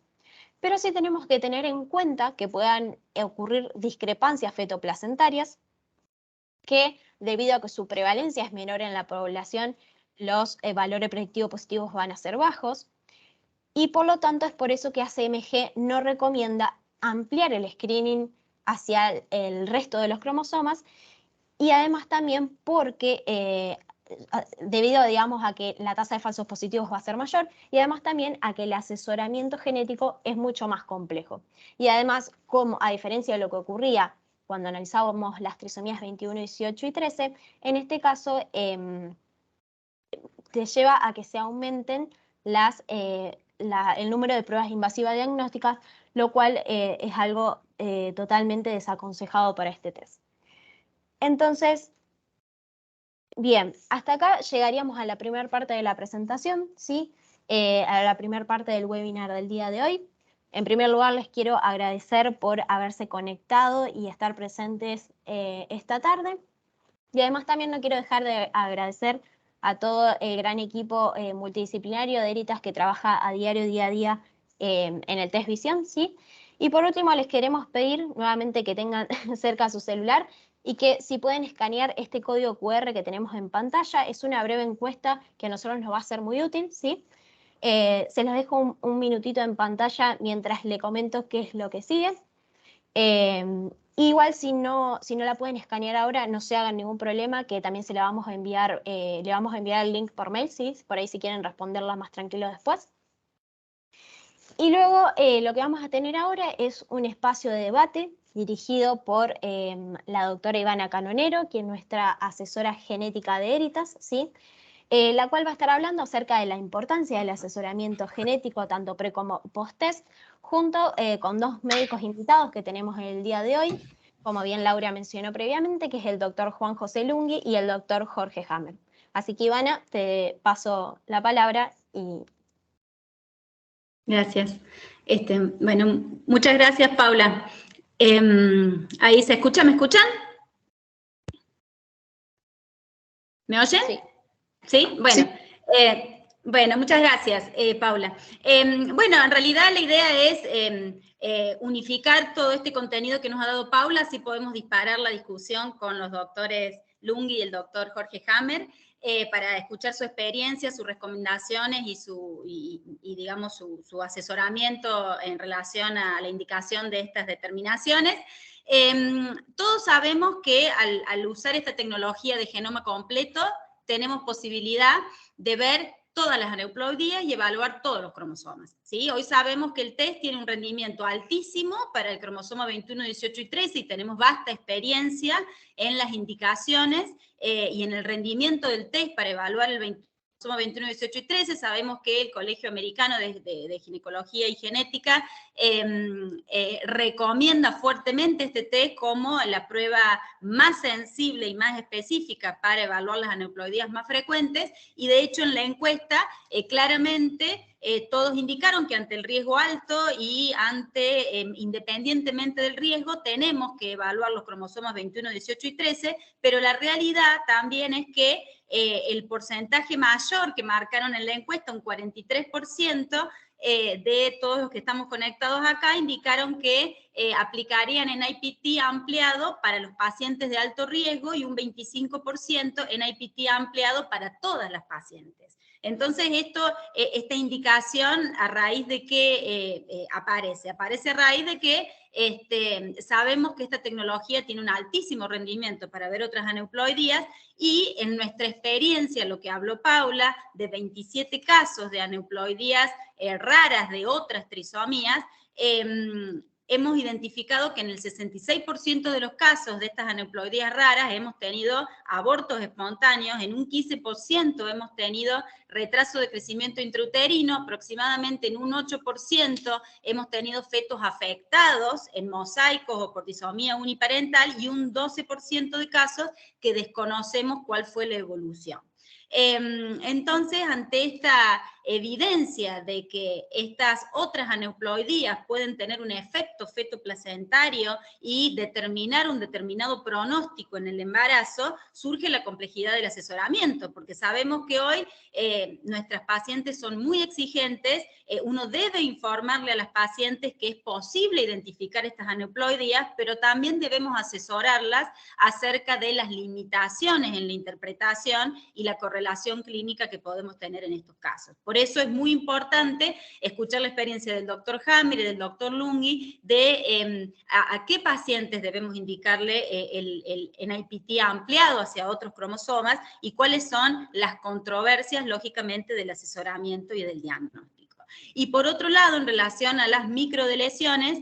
pero sí tenemos que tener en cuenta que puedan ocurrir discrepancias fetoplacentarias que, debido a que su prevalencia es menor en la población, los valores predictivos positivos van a ser bajos, y por lo tanto es por eso que ACMG no recomienda ampliar el screening hacia el resto de los cromosomas, y además también porque debido, digamos, a que la tasa de falsos positivos va a ser mayor, y además también a que el asesoramiento genético es mucho más complejo. Y además, como a diferencia de lo que ocurría cuando analizábamos las trisomías 21, 18 y 13, en este caso te lleva a que se aumenten el número de pruebas invasivas diagnósticas, lo cual es algo totalmente desaconsejado para este test. Entonces, bien, hasta acá llegaríamos a la primera parte de la presentación, ¿sí? A la primera parte del webinar del día de hoy. En primer lugar, les quiero agradecer por haberse conectado y estar presentes esta tarde. Y además también no quiero dejar de agradecer a todo el gran equipo multidisciplinario de Eritas que trabaja a diario, día a día en el test Visión, ¿sí? Y por último les queremos pedir nuevamente que tengan cerca su celular y que si pueden escanear este código QR que tenemos en pantalla, es una breve encuesta que a nosotros nos va a ser muy útil, ¿sí? Se los dejo un minutito en pantalla mientras le comento qué es lo que sigue. Igual si no la pueden escanear ahora, no se hagan ningún problema, que también se la vamos a enviar, le vamos a enviar el link por mail, ¿sí? Por ahí si quieren responderla más tranquilo después. Y luego lo que vamos a tener ahora es un espacio de debate dirigido por la doctora Ivana Canonero, quien es nuestra asesora genética de Eritas, ¿sí? La cual va a estar hablando acerca de la importancia del asesoramiento genético, tanto pre como post-test, junto con dos médicos invitados que tenemos en el día de hoy, como bien Laura mencionó previamente, que es el doctor Juan José Lungui y el doctor Jorge Hammer. Así que Ivana, te paso la palabra y... Gracias. Bueno, muchas gracias, Paula. ¿Ahí se escucha? ¿Me escuchan? ¿Me oyen? Sí. ¿Sí? Bueno, Sí. Bueno, muchas gracias, Paula. Bueno, en realidad la idea es unificar todo este contenido que nos ha dado Paula, así podemos disparar la discusión con los doctores Lungui y el doctor Jorge Hammer, para escuchar su experiencia, sus recomendaciones y digamos, su asesoramiento en relación a la indicación de estas determinaciones. Todos sabemos que al usar esta tecnología de genoma completo, tenemos posibilidad de ver todas las aneuploidías y evaluar todos los cromosomas, ¿sí? Hoy sabemos que el test tiene un rendimiento altísimo para el cromosoma 21, 18 y 13 y tenemos vasta experiencia en las indicaciones y en el rendimiento del test para evaluar el cromosoma 21, 18 y 13. Sabemos que el Colegio Americano de Ginecología y Genética recomienda fuertemente este test como la prueba más sensible y más específica para evaluar las aneuploidías más frecuentes, y de hecho en la encuesta claramente todos indicaron que ante el riesgo alto y independientemente del riesgo, tenemos que evaluar los cromosomas 21, 18 y 13, pero la realidad también es que el porcentaje mayor que marcaron en la encuesta, un 43%, de todos los que estamos conectados acá, indicaron que aplicarían en IPT ampliado para los pacientes de alto riesgo y un 25% en IPT ampliado para todas las pacientes. Entonces, esta indicación, ¿a raíz de qué aparece? Aparece a raíz de que sabemos que esta tecnología tiene un altísimo rendimiento para ver otras aneuploidías, y en nuestra experiencia, lo que habló Paula, de 27 casos de aneuploidías raras de otras trisomías, hemos identificado que en el 66% de los casos de estas aneuploidías raras hemos tenido abortos espontáneos, en un 15% hemos tenido retraso de crecimiento intrauterino, aproximadamente en un 8% hemos tenido fetos afectados en mosaicos o por disomía uniparental, y un 12% de casos que desconocemos cuál fue la evolución. Entonces, ante evidencia de que estas otras aneuploidías pueden tener un efecto fetoplacentario y determinar un determinado pronóstico en el embarazo, surge la complejidad del asesoramiento, porque sabemos que hoy nuestras pacientes son muy exigentes, uno debe informarle a las pacientes que es posible identificar estas aneuploidías, pero también debemos asesorarlas acerca de las limitaciones en la interpretación y la correlación clínica que podemos tener en estos casos. Por eso es muy importante escuchar la experiencia del doctor Hammer y del doctor Lungi de a qué pacientes debemos indicarle el NIPT ampliado hacia otros cromosomas y cuáles son las controversias, lógicamente, del asesoramiento y del diagnóstico. Y por otro lado, en relación a las microdelesiones,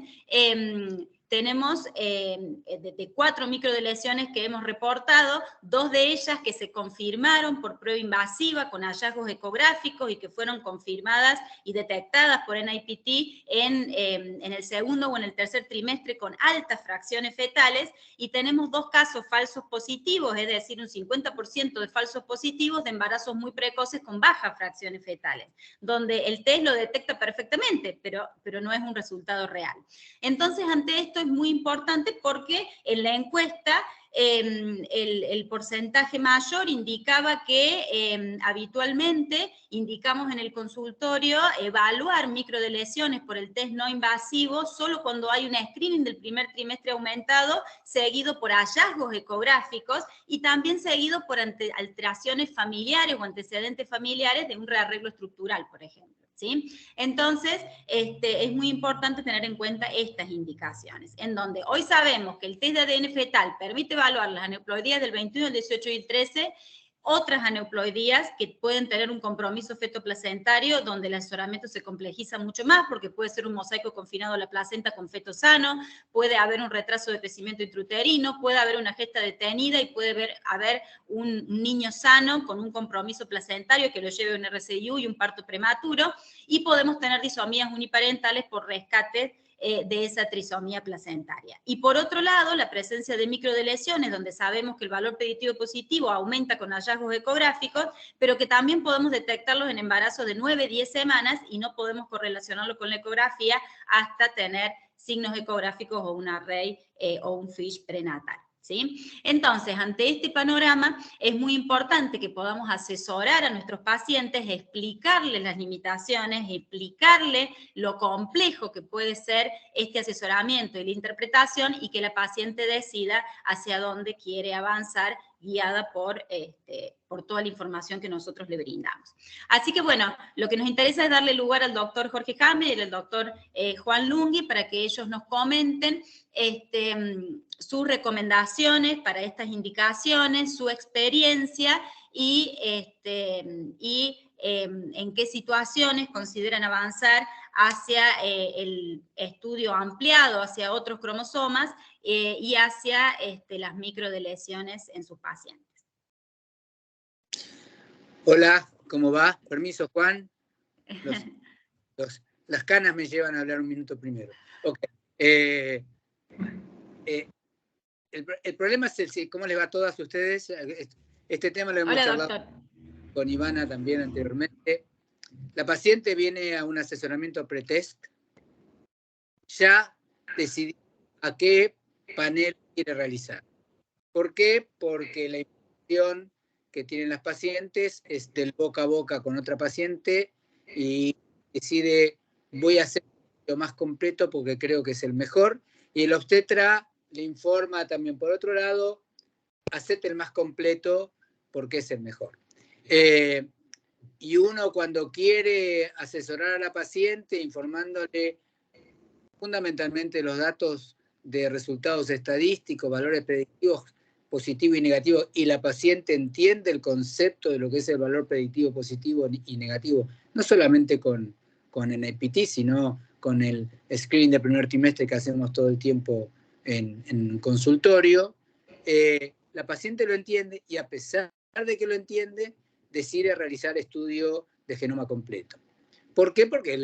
tenemos de 4 microdelesiones que hemos reportado, 2 de ellas que se confirmaron por prueba invasiva con hallazgos ecográficos y que fueron confirmadas y detectadas por NIPT en el segundo o en el tercer trimestre con altas fracciones fetales, y tenemos 2 casos falsos positivos, es decir, un 50% de falsos positivos de embarazos muy precoces con bajas fracciones fetales, donde el test lo detecta perfectamente, pero no es un resultado real. Entonces, ante esto es muy importante porque en la encuesta el porcentaje mayor indicaba que habitualmente indicamos en el consultorio evaluar microdelesiones por el test no invasivo solo cuando hay un screening del primer trimestre aumentado, seguido por hallazgos ecográficos y también seguido por alteraciones familiares o antecedentes familiares de un rearreglo estructural, por ejemplo. ¿Sí? Entonces, es muy importante tener en cuenta estas indicaciones, en donde hoy sabemos que el test de ADN fetal permite evaluar las aneuploidías del 21, el 18 y el 13, otras aneuploidías que pueden tener un compromiso fetoplacentario donde el asesoramiento se complejiza mucho más porque puede ser un mosaico confinado a la placenta con feto sano, puede haber un retraso de crecimiento intrauterino, puede haber una gesta detenida y puede haber un niño sano con un compromiso placentario que lo lleve a un RCIU y un parto prematuro, y podemos tener disomías uniparentales por rescate de esa trisomía placentaria. Y por otro lado, la presencia de microdelesiones, donde sabemos que el valor predictivo positivo aumenta con hallazgos ecográficos, pero que también podemos detectarlos en embarazos de 9-10 semanas y no podemos correlacionarlo con la ecografía hasta tener signos ecográficos o un array o un FISH prenatal. ¿Sí? Entonces, ante este panorama, es muy importante que podamos asesorar a nuestros pacientes, explicarles las limitaciones, explicarles lo complejo que puede ser este asesoramiento y la interpretación, y que la paciente decida hacia dónde quiere avanzar, guiada por toda la información que nosotros le brindamos. Así que bueno, lo que nos interesa es darle lugar al doctor Jorge Hammer y al doctor Juan Lungi para que ellos nos comenten sus recomendaciones para estas indicaciones, su experiencia y en qué situaciones consideran avanzar hacia el estudio ampliado hacia otros cromosomas y hacia las microdelesiones en sus pacientes. Hola, ¿cómo va? Permiso, Juan. Las canas me llevan a hablar un minuto primero. Okay. El problema es cómo les va a todas ustedes. Este tema lo hemos charlado con Ivana también anteriormente. La paciente viene a un asesoramiento pretest, ya decidió a qué panel quiere realizar. ¿Por qué? Porque la información que tienen las pacientes es del boca a boca con otra paciente y decide, voy a hacer lo más completo porque creo que es el mejor, y el obstetra le informa también por otro lado, hacete el más completo porque es el mejor. Y uno cuando quiere asesorar a la paciente informándole fundamentalmente los datos de resultados estadísticos, valores predictivos positivo y negativo, y la paciente entiende el concepto de lo que es el valor predictivo positivo y negativo, no solamente con NIPT, sino con el screening de primer trimestre que hacemos todo el tiempo en consultorio, la paciente lo entiende y a pesar de que lo entiende, decide realizar estudio de genoma completo. ¿Por qué? Porque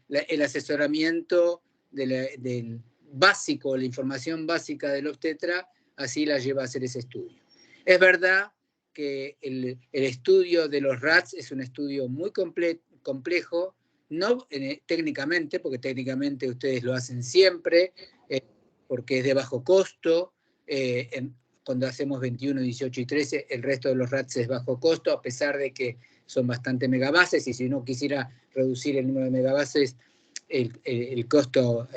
el asesoramiento del básico, la información básica del obstetra, así la lleva a hacer ese estudio. Es verdad que el estudio de los RATs es un estudio muy complejo, no técnicamente, porque técnicamente ustedes lo hacen siempre, porque es de bajo costo. Cuando hacemos 21, 18 y 13, el resto de los RATs es bajo costo, a pesar de que son bastante megabases, y si uno quisiera reducir el número de megabases, el costo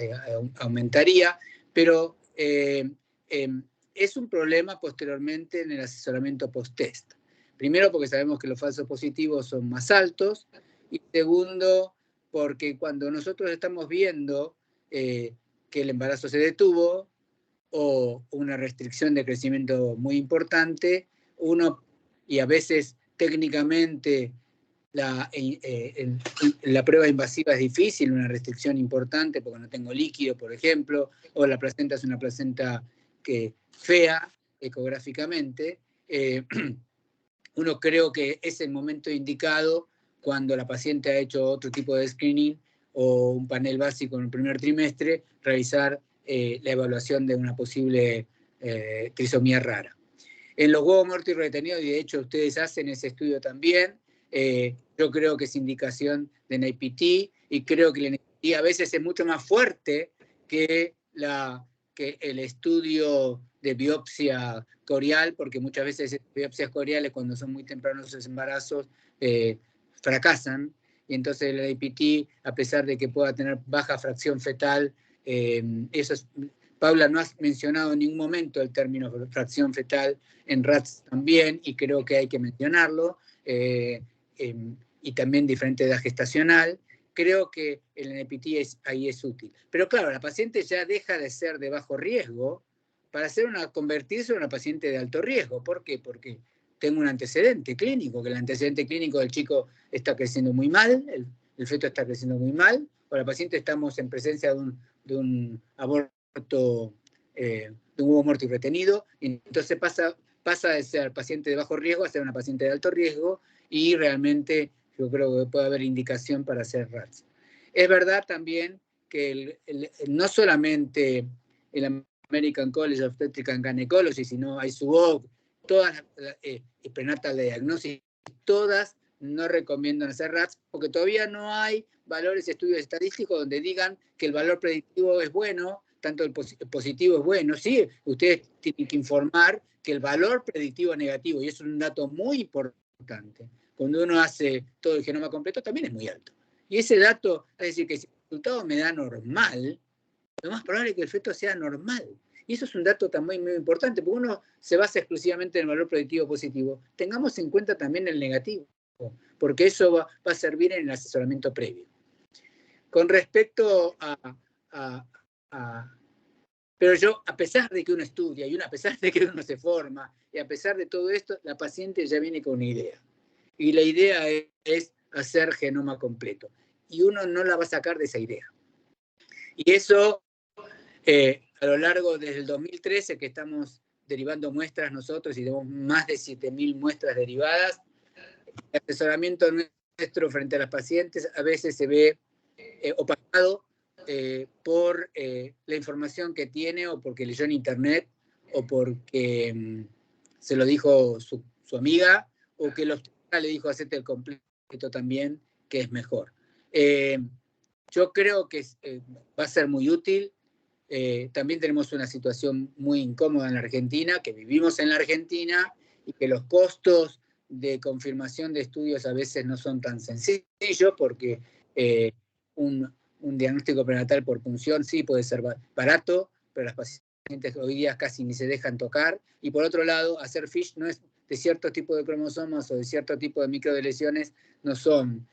aumentaría, pero es un problema posteriormente en el asesoramiento post-test. Primero, porque sabemos que los falsos positivos son más altos, y segundo, porque cuando nosotros estamos viendo que el embarazo se detuvo o una restricción de crecimiento muy importante, y a veces técnicamente la prueba invasiva es difícil, una restricción importante porque no tengo líquido, por ejemplo, o la placenta es una placenta fea ecográficamente, uno creo que es el momento indicado cuando la paciente ha hecho otro tipo de screening o un panel básico en el primer trimestre, realizar la evaluación de una posible trisomía rara. En los huevos muertos y retenidos, y de hecho ustedes hacen ese estudio también, yo creo que es indicación de NIPT, y creo que la NIPT a veces es mucho más fuerte que el estudio de biopsia corial, porque muchas veces biopsias coriales, cuando son muy tempranos los embarazos, fracasan, y entonces la NIPT, a pesar de que pueda tener baja fracción fetal, Paula, no has mencionado en ningún momento el término fracción fetal en RATs también, y creo que hay que mencionarlo, y también diferente edad gestacional. Creo que el NIPT ahí es útil. Pero claro, la paciente ya deja de ser de bajo riesgo para convertirse en una paciente de alto riesgo. ¿Por qué? Porque tengo un antecedente clínico, que el antecedente clínico del chico está creciendo muy mal, el feto está creciendo muy mal, o la paciente estamos en presencia de un aborto, de un huevo muerto y retenido, y entonces pasa de ser paciente de bajo riesgo a ser una paciente de alto riesgo, y realmente yo creo que puede haber indicación para hacer RATs. Es verdad también que no solamente el American College of Obstetrics and Gynecology, sino ISUOC, todas prenatal diagnosis, todas no recomiendan hacer RATs, porque todavía no hay valores y estudios estadísticos donde digan que el valor predictivo es bueno, tanto el positivo es bueno. Sí, ustedes tienen que informar que el valor predictivo es negativo, y es un dato muy importante. Cuando uno hace todo el genoma completo, también es muy alto. Y ese dato, es decir, que si el resultado me da normal, lo más probable es que el feto sea normal. Y eso es un dato también muy importante, porque uno se basa exclusivamente en el valor predictivo positivo. Tengamos en cuenta también el negativo, porque eso va a servir en el asesoramiento previo. Con respecto pero yo, a pesar de que uno estudia, y a pesar de que uno se forma, y a pesar de todo esto, la paciente ya viene con una idea. Y la idea es hacer genoma completo. Y uno no la va a sacar de esa idea. Y eso, a lo largo desde el 2013, que estamos derivando muestras nosotros, y tenemos más de 7.000 muestras derivadas, el asesoramiento nuestro frente a las pacientes a veces se ve opacado por la información que tiene, o porque leyó en internet, o porque se lo dijo su amiga, o que el obstetra le dijo hacete el completo también, que es mejor. Yo creo que va a ser muy útil. También tenemos una situación muy incómoda en la Argentina, que vivimos en la Argentina, y que los costos de confirmación de estudios a veces no son tan sencillos, porque un diagnóstico prenatal por punción sí puede ser barato, pero las pacientes hoy día casi ni se dejan tocar. Y por otro lado, hacer FISH no es de cierto tipo de cromosomas o de cierto tipo de microdeleciones, no son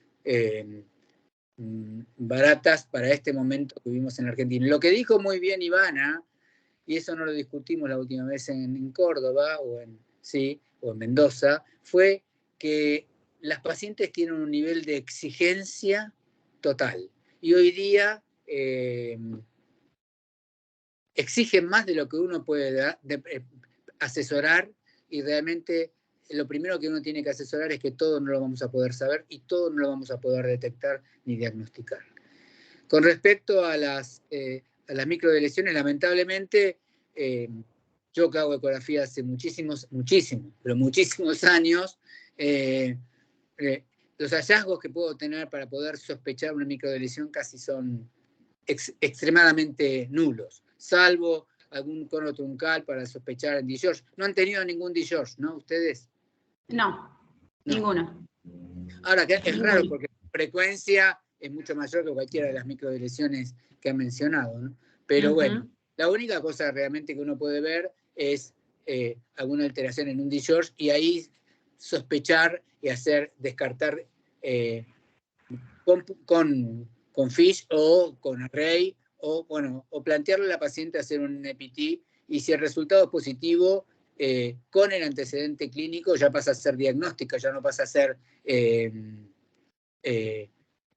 baratas para este momento que vivimos en Argentina. Lo que dijo muy bien Ivana, y eso no lo discutimos la última vez en Córdoba o en Mendoza, fue que las pacientes tienen un nivel de exigencia total. Y hoy día exigen más de lo que uno puede asesorar, y realmente lo primero que uno tiene que asesorar es que todo no lo vamos a poder saber y todo no lo vamos a poder detectar ni diagnosticar. Con respecto a las microdeleciones, lamentablemente, yo que hago ecografía hace muchísimos años, los hallazgos que puedo tener para poder sospechar una microdeleción casi son extremadamente nulos, salvo algún cono truncal para sospechar en DiGeorge. No han tenido ningún DiGeorge, ¿no? ¿Ustedes? No, ninguno. Ahora, que es raro porque la frecuencia es mucho mayor que cualquiera de las microdeleciones que han mencionado, ¿no? Pero bueno, la única cosa realmente que uno puede ver es alguna alteración en un DiGeorge y ahí sospechar y descartar con FISH o con array o plantearle a la paciente hacer un EPT y si el resultado es positivo, con el antecedente clínico ya pasa a ser diagnóstica, ya no pasa a ser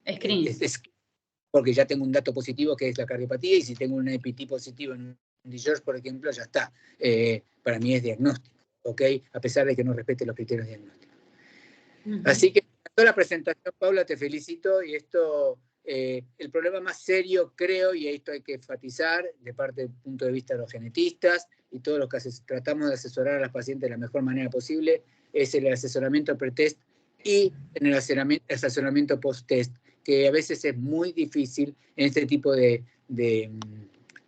screening. Porque ya tengo un dato positivo que es la cardiopatía y si tengo un EPT positivo en un DiGeorge, por ejemplo, ya está. Para mí es diagnóstico, ¿ok? A pesar de que no respete los criterios diagnósticos. Así que toda la presentación, Paula, te felicito y esto, el problema más serio, creo, y esto hay que enfatizar de parte del punto de vista de los genetistas y todos los que tratamos de asesorar a las pacientes de la mejor manera posible, es el asesoramiento pretest y en el asesoramiento post-test, que a veces es muy difícil en este tipo de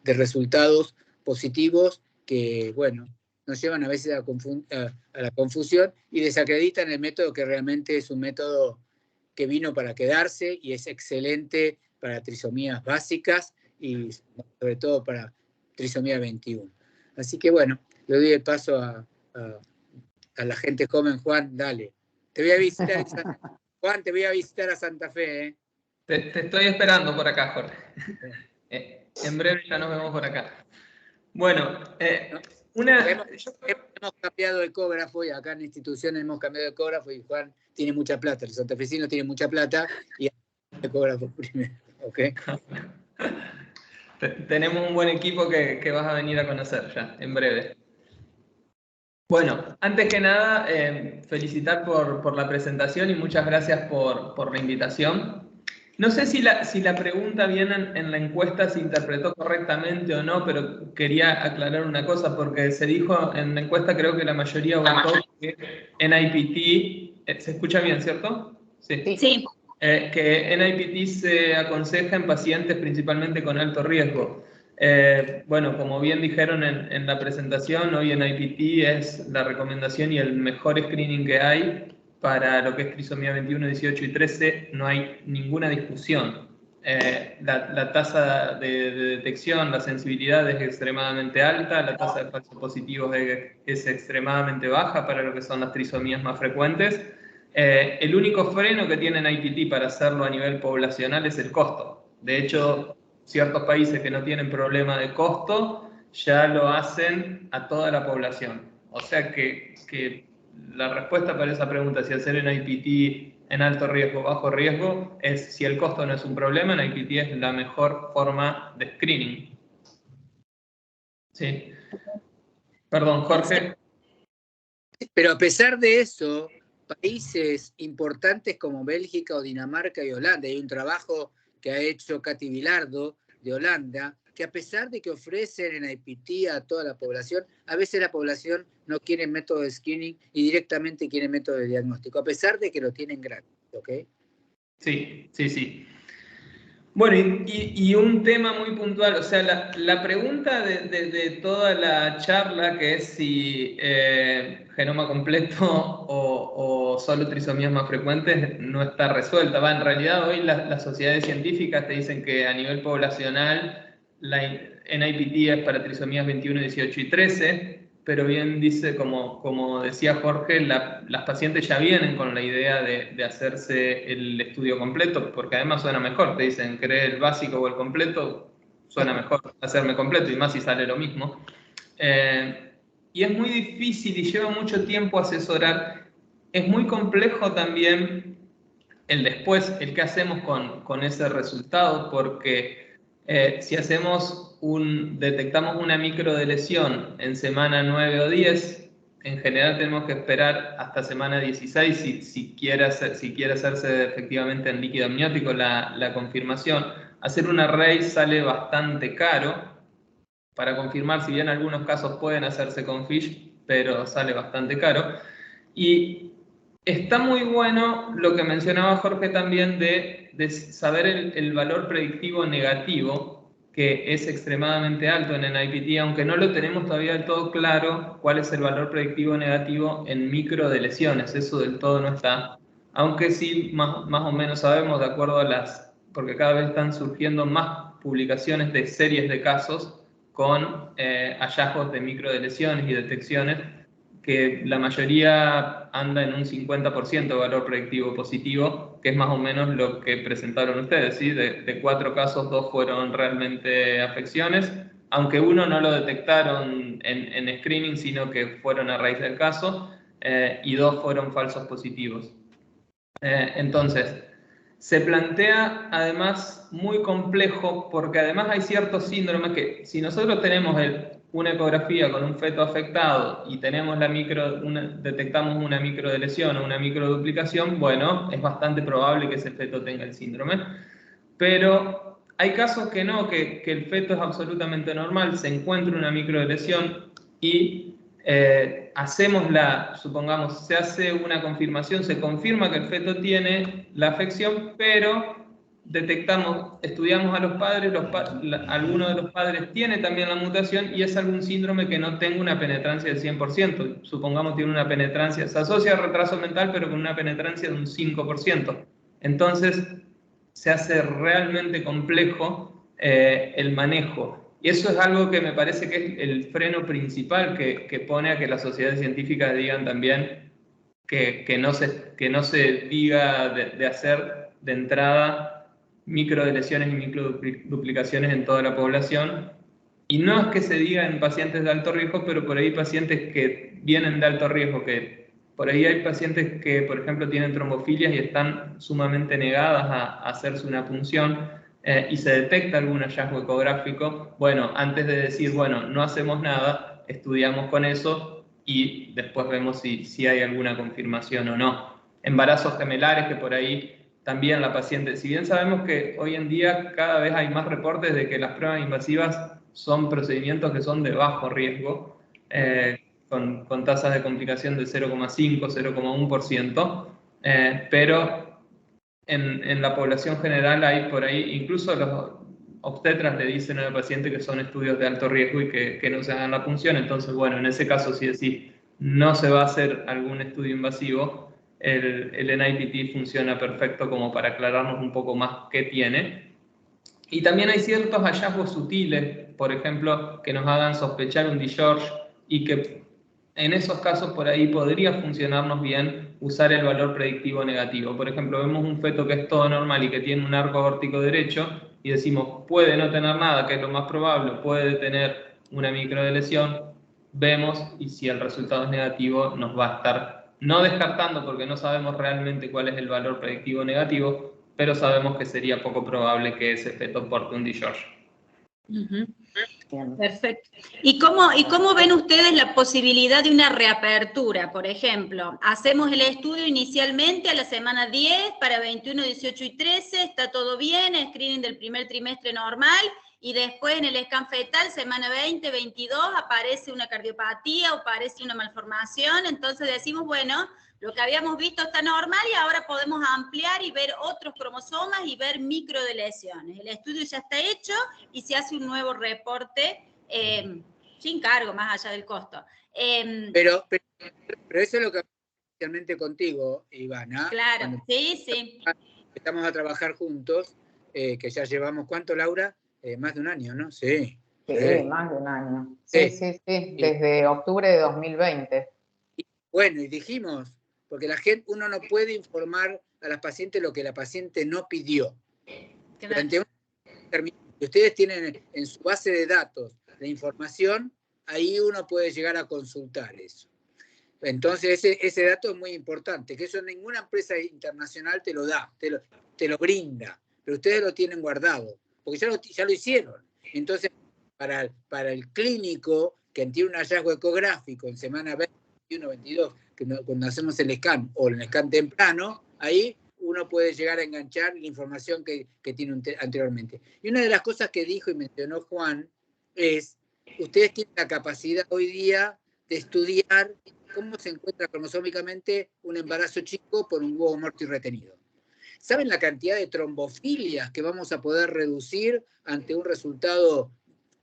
resultados positivos que, bueno, nos llevan a veces a la confusión y desacreditan el método que realmente es un método que vino para quedarse y es excelente para trisomías básicas y sobre todo para trisomía 21. Así que bueno, le doy el paso a la gente joven. Juan, dale. Te voy a visitar, Juan, te voy a visitar a Santa Fe, ¿eh? Te estoy esperando por acá, Jorge. En breve ya nos vemos por acá. Bueno, hemos cambiado de ecógrafo y acá en la institución hemos cambiado de ecógrafo y Juan tiene mucha plata, el santafesino tiene mucha plata y el ecógrafo primero, ¿ok? Tenemos un buen equipo que vas a venir a conocer ya, en breve. Bueno, antes que nada, felicitar por la presentación y muchas gracias por la invitación. No sé si la pregunta bien en la encuesta se interpretó correctamente o no, pero quería aclarar una cosa, porque se dijo en la encuesta, creo que la mayoría votó que NIPT, ¿se escucha bien, cierto? Sí. Sí. Que NIPT se aconseja en pacientes principalmente con alto riesgo. Bueno, como bien dijeron en la presentación, hoy NIPT es la recomendación y el mejor screening que hay para lo que es trisomía 21, 18 y 13, no hay ninguna discusión. La tasa de detección, la sensibilidad es extremadamente alta, la tasa de falsos positivos es extremadamente baja para lo que son las trisomías más frecuentes. El único freno que tiene NIPT para hacerlo a nivel poblacional es el costo. De hecho, ciertos países que no tienen problema de costo ya lo hacen a toda la población. O sea que la respuesta para esa pregunta, si hacer NIPT en alto riesgo o bajo riesgo, es si el costo no es un problema, NIPT es la mejor forma de screening. ¿Sí? Perdón, Jorge. Pero a pesar de eso, países importantes como Bélgica o Dinamarca y Holanda, hay un trabajo que ha hecho Katy Vilardo de Holanda, que a pesar de que ofrecen NIPT a toda la población, a veces la población no quiere método de screening y directamente quiere método de diagnóstico, a pesar de que lo tienen gratis, ¿ok? Sí, sí, sí. Bueno, y un tema muy puntual, o sea, la pregunta de toda la charla, que es si genoma completo o solo trisomías más frecuentes, no está resuelta. En realidad hoy las sociedades científicas te dicen que a nivel poblacional la NIPT es para trisomías 21, 18 y 13, pero bien dice, como decía Jorge, las pacientes ya vienen con la idea de hacerse el estudio completo, porque además suena mejor, te dicen, ¿querés el básico o el completo? Suena mejor hacerme completo, y más si sale lo mismo. Y es muy difícil y lleva mucho tiempo asesorar. Es muy complejo también el después, el que hacemos con ese resultado, porque si detectamos una microdeleción en semana 9 o 10, en general tenemos que esperar hasta semana 16 si quiere hacerse efectivamente en líquido amniótico la confirmación. Hacer un array sale bastante caro para confirmar, si bien algunos casos pueden hacerse con FISH, pero sale bastante caro. Y Está muy bueno lo que mencionaba Jorge también de saber el valor predictivo negativo, que es extremadamente alto en NIPT, aunque no lo tenemos todavía del todo claro cuál es el valor predictivo negativo en micro de lesiones, eso del todo no está. Aunque sí, más o menos sabemos, de acuerdo a porque cada vez están surgiendo más publicaciones de series de casos con hallazgos de micro de lesiones y detecciones, que la mayoría anda en un 50% de valor predictivo positivo, que es más o menos lo que presentaron ustedes, ¿sí? De 4 casos, 2 fueron realmente afecciones, aunque uno no lo detectaron en screening, sino que fueron a raíz del caso, y 2 fueron falsos positivos. Entonces, se plantea además muy complejo, porque además hay ciertos síndromes que si nosotros tenemos una ecografía con un feto afectado y tenemos detectamos una microdeleción o una microduplicación, bueno, es bastante probable que ese feto tenga el síndrome. Pero hay casos que no, que el feto es absolutamente normal, se encuentra una microdeleción y supongamos, se hace una confirmación, se confirma que el feto tiene la afección, pero estudiamos a los padres, alguno de los padres tiene también la mutación y es algún síndrome que no tenga una penetrancia del 100%. Supongamos tiene una penetrancia, se asocia a retraso mental, pero con una penetrancia de un 5%. Entonces, se hace realmente complejo el manejo. Y eso es algo que me parece que es el freno principal que pone a que las sociedades científicas digan también que no se diga de hacer de entrada microdeleciones y microduplicaciones en toda la población. Y no es que se diga en pacientes de alto riesgo, pero por ahí pacientes que vienen de alto riesgo, que por ahí hay pacientes que, por ejemplo, tienen trombofilias y están sumamente negadas a hacerse una punción, y se detecta algún hallazgo ecográfico. Bueno, antes de decir, bueno, no hacemos nada, estudiamos con eso y después vemos si hay alguna confirmación o no. Embarazos gemelares, que por ahí también la paciente, si bien sabemos que hoy en día cada vez hay más reportes de que las pruebas invasivas son procedimientos que son de bajo riesgo, con tasas de complicación de 0,5, 0,1%, pero en la población general hay por ahí, incluso los obstetras le dicen a la paciente que son estudios de alto riesgo y que no se hagan la punción. Entonces, bueno, en ese caso, si no se va a hacer algún estudio invasivo, el NIPT funciona perfecto como para aclararnos un poco más qué tiene. Y también hay ciertos hallazgos sutiles, por ejemplo, que nos hagan sospechar un discharge y que en esos casos por ahí podría funcionarnos bien usar el valor predictivo negativo. Por ejemplo, vemos un feto que es todo normal y que tiene un arco aórtico derecho y decimos, puede no tener nada, que es lo más probable, puede tener una microdeleción, vemos y si el resultado es negativo nos va a estar no descartando porque no sabemos realmente cuál es el valor predictivo negativo, pero sabemos que sería poco probable que ese feto porte un discharge. Perfecto. ¿Y cómo ven ustedes la posibilidad de una reapertura? Por ejemplo, hacemos el estudio inicialmente a la semana 10 para 21, 18 y 13, está todo bien, screening del primer trimestre normal, y después en el scan fetal, semana 20, 22, aparece una cardiopatía o aparece una malformación, entonces decimos, bueno, lo que habíamos visto está normal y ahora podemos ampliar y ver otros cromosomas y ver microdelesiones. El estudio ya está hecho y se hace un nuevo reporte sin cargo, más allá del costo. Pero eso es lo que especialmente contigo, Ivana. Claro, sí. Estamos a trabajar juntos, que ya llevamos, ¿cuánto, Laura? Más de un año, ¿no? Sí. Sí, más de un año. Sí, desde octubre de 2020. Bueno, y dijimos, porque uno no puede informar a las pacientes lo que la paciente no pidió. Durante un término que ustedes tienen en su base de datos la información, ahí uno puede llegar a consultar eso. Entonces, ese dato es muy importante, que eso ninguna empresa internacional te lo da, te lo brinda, pero ustedes lo tienen guardado, porque ya lo hicieron. Entonces, para el clínico que tiene un hallazgo ecográfico en semana 21, 22, cuando hacemos el scan o el scan temprano, ahí uno puede llegar a enganchar la información que tiene anteriormente. Y una de las cosas que dijo y mencionó Juan es, ustedes tienen la capacidad hoy día de estudiar cómo se encuentra cromosómicamente un embarazo chico por un huevo muerto y retenido. ¿Saben la cantidad de trombofilias que vamos a poder reducir ante un resultado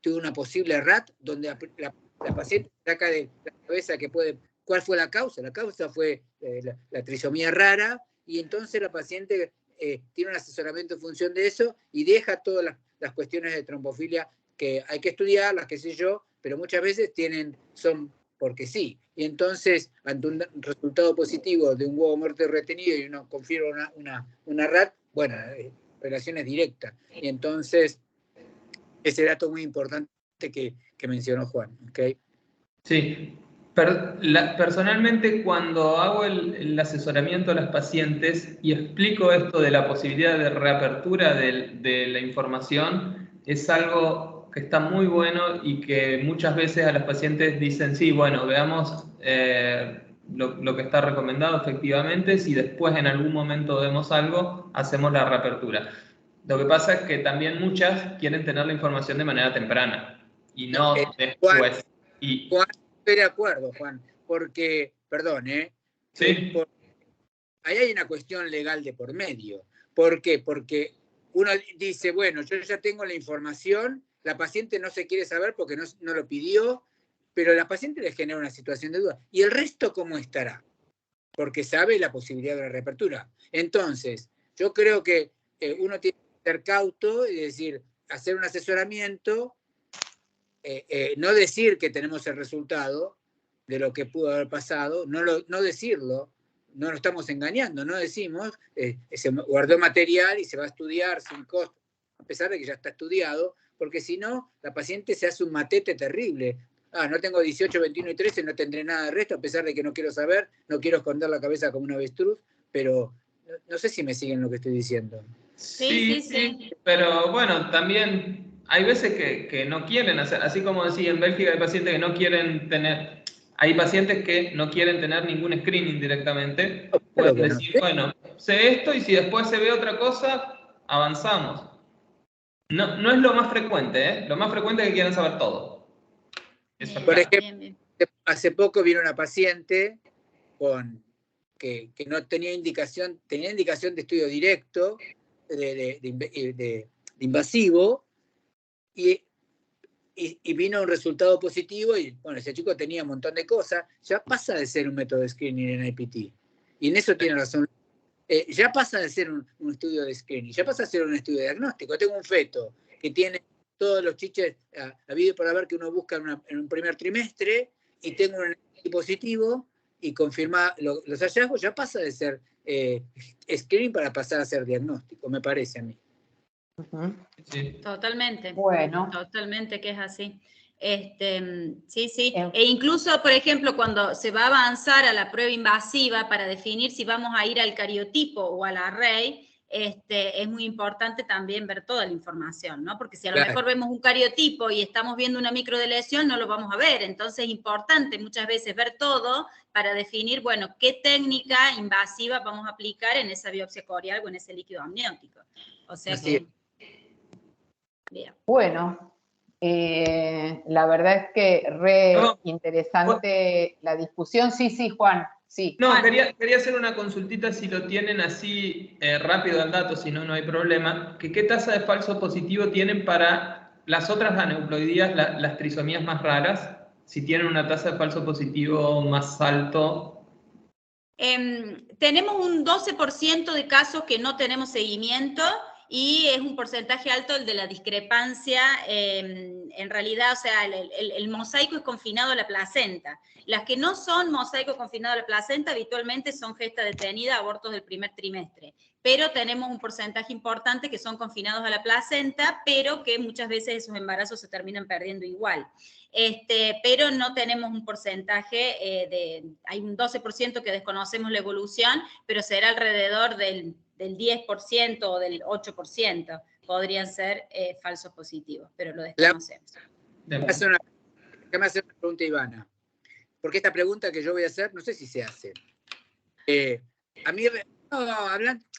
de una posible RAT, donde la paciente saca de la cabeza que puede... ¿Cuál fue la causa? La causa fue la trisomía rara, y entonces la paciente tiene un asesoramiento en función de eso y deja todas las cuestiones de trombofilia que hay que estudiarlas, qué sé yo, pero muchas veces son porque sí. Y entonces, ante un resultado positivo de un huevo muerto y retenido y uno confirma una RAT, bueno, relación es directa. Y entonces, ese dato muy importante que mencionó Juan. ¿Okay? Sí. Personalmente, cuando hago el asesoramiento a las pacientes y explico esto de la posibilidad de reapertura de la información, es algo que está muy bueno y que muchas veces a las pacientes dicen, sí, bueno, veamos lo que está recomendado efectivamente, si después en algún momento vemos algo, hacemos la reapertura. Lo que pasa es que también muchas quieren tener la información de manera temprana y no después. Juan, estoy de acuerdo, Juan, porque, perdón, Sí. Ahí hay una cuestión legal de por medio. ¿Por qué? Porque uno dice, bueno, yo ya tengo la información, la paciente no se quiere saber porque no lo pidió, pero a la paciente le genera una situación de duda. ¿Y el resto cómo estará? Porque sabe la posibilidad de la reapertura. Entonces, yo creo que uno tiene que ser cauto y decir, hacer un asesoramiento, no decir que tenemos el resultado de lo que pudo haber pasado, no decirlo, no lo estamos engañando, no decimos, se guardó material y se va a estudiar sin costo, a pesar de que ya está estudiado, porque si no, la paciente se hace un matete terrible. No tengo 18, 21 y 13, no tendré nada de resto, a pesar de que no quiero saber, no quiero esconder la cabeza como un avestruz, pero no sé si me siguen lo que estoy diciendo. Sí, pero bueno, también hay veces que no quieren hacer, así como decía, en Bélgica hay pacientes que no quieren tener, hay pacientes que no quieren tener ningún screening directamente, pueden decir, bueno, sé esto y si después se ve otra cosa, avanzamos. No es lo más frecuente, Lo más frecuente es que quieran saber todo. Eso. Por ejemplo, hace poco vino una paciente que no tenía indicación, tenía indicación de estudio directo, de invasivo, y vino un resultado positivo, y bueno, ese chico tenía un montón de cosas, ya pasa de ser un método de screening en IPT. Y en eso tiene razón. Ya pasa de ser un estudio de screening, ya pasa a ser un estudio de diagnóstico. Tengo un feto que tiene todos los chiches habido por haber que uno busca en un primer trimestre, y tengo un análisis positivo y confirma los hallazgos, ya pasa de ser screening para pasar a ser diagnóstico, me parece a mí. Sí. Totalmente. Bueno. Totalmente que es así. Sí. E incluso, por ejemplo, cuando se va a avanzar a la prueba invasiva para definir si vamos a ir al cariotipo o al array, es muy importante también ver toda la información, ¿no? Porque si a lo mejor vemos un cariotipo y estamos viendo una microdeleción, no lo vamos a ver. Entonces es importante muchas veces ver todo para definir, bueno, qué técnica invasiva vamos a aplicar en esa biopsia corial o en ese líquido amniótico. O sea que... Bien. Bueno, la verdad es que interesante la discusión. Sí, Juan. Sí. No, quería hacer una consultita si lo tienen así rápido al dato, si no, no hay problema. ¿Qué tasa de falso positivo tienen para las otras aneuploidías, las trisomías más raras? Si tienen una tasa de falso positivo más alto. Tenemos un 12% de casos que no tenemos seguimiento, y es un porcentaje alto el de la discrepancia. En realidad, o sea, el mosaico es confinado a la placenta. Las que no son mosaico confinado a la placenta habitualmente son gesta detenida, abortos del primer trimestre. Pero tenemos un porcentaje importante que son confinados a la placenta, pero que muchas veces esos embarazos se terminan perdiendo igual. Pero no tenemos un porcentaje, hay un 12% que desconocemos la evolución, pero será alrededor del 10% o del 8%, podrían ser falsos positivos, pero lo desconocemos. Déjame hacer una pregunta, Ivana, porque esta pregunta que yo voy a hacer, no sé si se hace. A mí,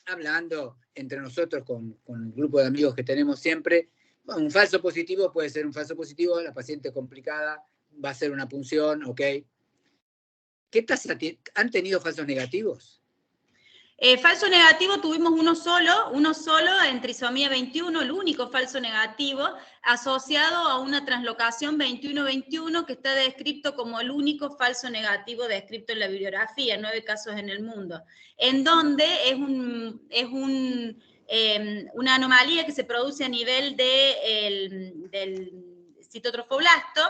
hablando entre nosotros con el grupo de amigos que tenemos siempre, un falso positivo puede ser un falso positivo, la paciente complicada va a ser una punción, ok, ¿Qué tasa han tenido falsos negativos? Falso negativo tuvimos uno solo en trisomía 21, el único falso negativo, asociado a una translocación 21-21 que está descrito como el único falso negativo descrito en la bibliografía, 9 casos en el mundo, en donde es una anomalía que se produce a nivel del citotrofoblasto,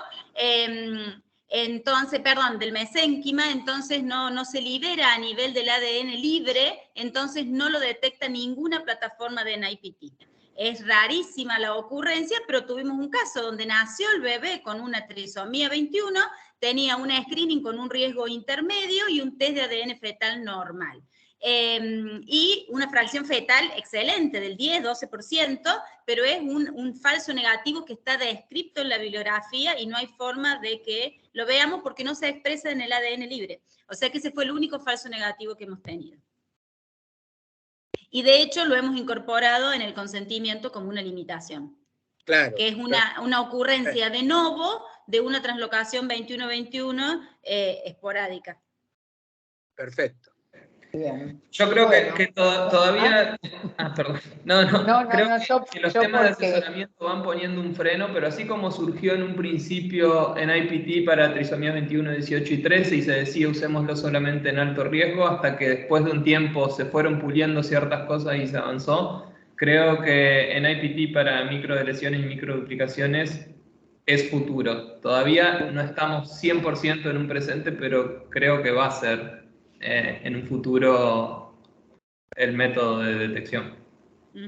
entonces, perdón, del mesénquima, entonces no se libera a nivel del ADN libre, entonces no lo detecta ninguna plataforma de NIPT. Es rarísima la ocurrencia, pero tuvimos un caso donde nació el bebé con una trisomía 21, tenía una screening con un riesgo intermedio y un test de ADN fetal normal. Y una fracción fetal excelente, del 10-12%, pero es un falso negativo que está descrito en la bibliografía y no hay forma de que lo veamos porque no se expresa en el ADN libre. O sea que ese fue el único falso negativo que hemos tenido. Y de hecho lo hemos incorporado en el consentimiento como una limitación. Claro. Que es una ocurrencia de novo de una translocación 21-21 esporádica. Perfecto. Bien. Yo creo que todavía... perdón. Creo que los temas de asesoramiento van poniendo un freno, pero así como surgió en un principio en IPT para trisomía 21, 18 y 13 y se decía usémoslo solamente en alto riesgo, hasta que después de un tiempo se fueron puliendo ciertas cosas y se avanzó, creo que en IPT para microlesiones y microduplicaciones es futuro. Todavía no estamos 100% en un presente, pero creo que va a ser en un futuro el método de detección.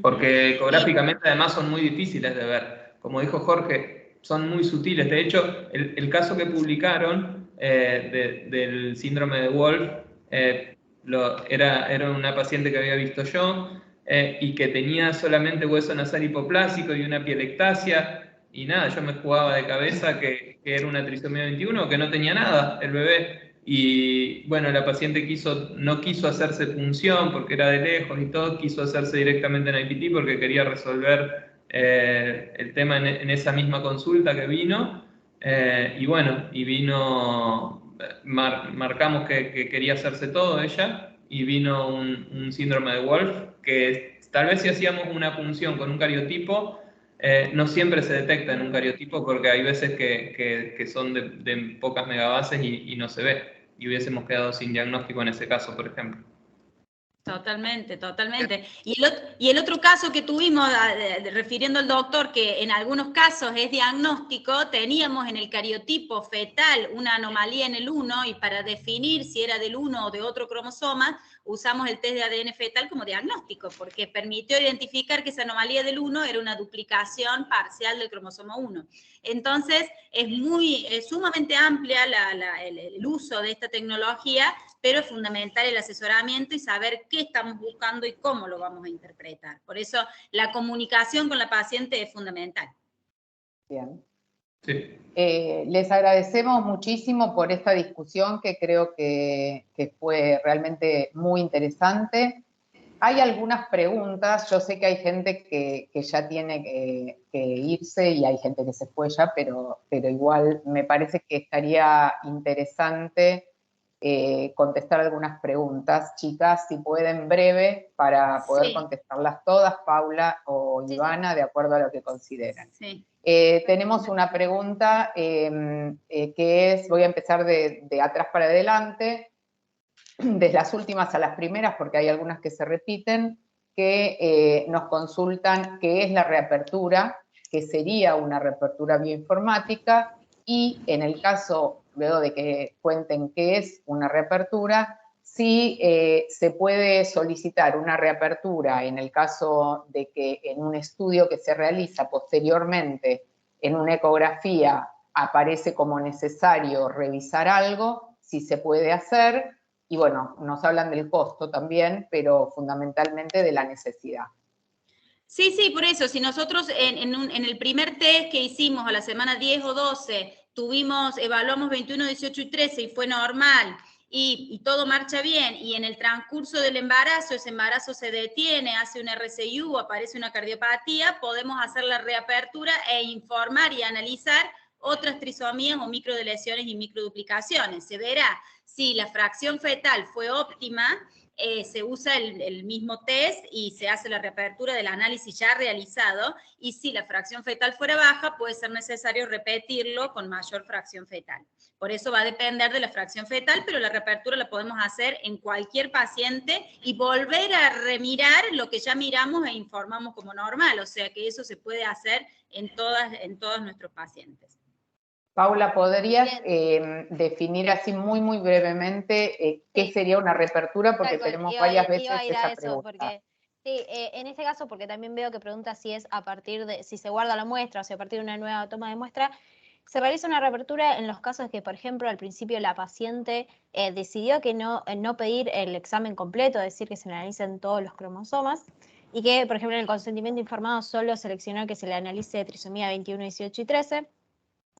Porque ecográficamente además son muy difíciles de ver. Como dijo Jorge, son muy sutiles. De hecho, el caso que publicaron del síndrome de Wolf era una paciente que había visto yo y que tenía solamente hueso nasal hipoplásico y una pielectasia. Y nada, yo me jugaba de cabeza que era una trisomía 21, que no tenía nada el bebé. Y bueno, la paciente no quiso hacerse punción porque era de lejos y todo, quiso hacerse directamente en IPT porque quería resolver el tema en esa misma consulta que vino. Y bueno, marcamos que quería hacerse todo ella y vino un síndrome de Wolf que tal vez si hacíamos una punción con un cariotipo, no siempre se detecta en un cariotipo porque hay veces que son de pocas megabases y no se ve. Y hubiésemos quedado sin diagnóstico en ese caso, por ejemplo. Totalmente, totalmente. Y el otro caso que tuvimos, refiriendo al doctor, que en algunos casos es diagnóstico, teníamos en el cariotipo fetal una anomalía en el 1 y para definir si era del 1 o de otro cromosoma, usamos el test de ADN fetal como diagnóstico, porque permitió identificar que esa anomalía del 1 era una duplicación parcial del cromosoma 1. Entonces, es sumamente amplia el uso de esta tecnología, pero es fundamental el asesoramiento y saber qué estamos buscando y cómo lo vamos a interpretar. Por eso, la comunicación con la paciente es fundamental. Bien. Sí. Les agradecemos muchísimo por esta discusión que creo que fue realmente muy interesante. Hay algunas preguntas, yo sé que hay gente que ya tiene que irse y hay gente que se fue ya, pero igual me parece que estaría interesante contestar algunas preguntas. Chicas, si pueden breve para poder contestarlas todas, Paula o Ivana, de acuerdo a lo que consideren. Sí. Tenemos una pregunta que es, voy a empezar de atrás para adelante, de las últimas a las primeras, porque hay algunas que se repiten, que nos consultan qué es la reapertura, qué sería una reapertura bioinformática, y en el caso, luego de que cuenten qué es una reapertura, si se puede solicitar una reapertura en el caso de que en un estudio que se realiza posteriormente en una ecografía aparece como necesario revisar algo, si se puede hacer. Y bueno, nos hablan del costo también, pero fundamentalmente de la necesidad. Sí, por eso, si nosotros en el primer test que hicimos a la semana 10 o 12, evaluamos 21, 18 y 13 y fue normal, y todo marcha bien, y en el transcurso del embarazo, ese embarazo se detiene, hace un RCIU, aparece una cardiopatía, podemos hacer la reapertura e informar y analizar otras trisomías o microdeleciones y microduplicaciones. Se verá si la fracción fetal fue óptima, se usa el mismo test y se hace la reapertura del análisis ya realizado, y si la fracción fetal fuera baja, puede ser necesario repetirlo con mayor fracción fetal. Por eso va a depender de la fracción fetal, pero la reapertura la podemos hacer en cualquier paciente y volver a remirar lo que ya miramos e informamos como normal, o sea que eso se puede hacer en todos nuestros pacientes. Paula, ¿podrías definir así muy brevemente qué sería una reapertura? Porque tenemos varias veces esa pregunta. Porque, sí, en este caso, porque también veo que pregunta si es a partir de, si se guarda la muestra o si a partir de una nueva toma de muestra, se realiza una reapertura en los casos que, por ejemplo, al principio la paciente decidió que no pedir el examen completo, es decir, que se analicen todos los cromosomas, y que, por ejemplo, en el consentimiento informado solo seleccionó que se le analice trisomía 21, 18 y 13,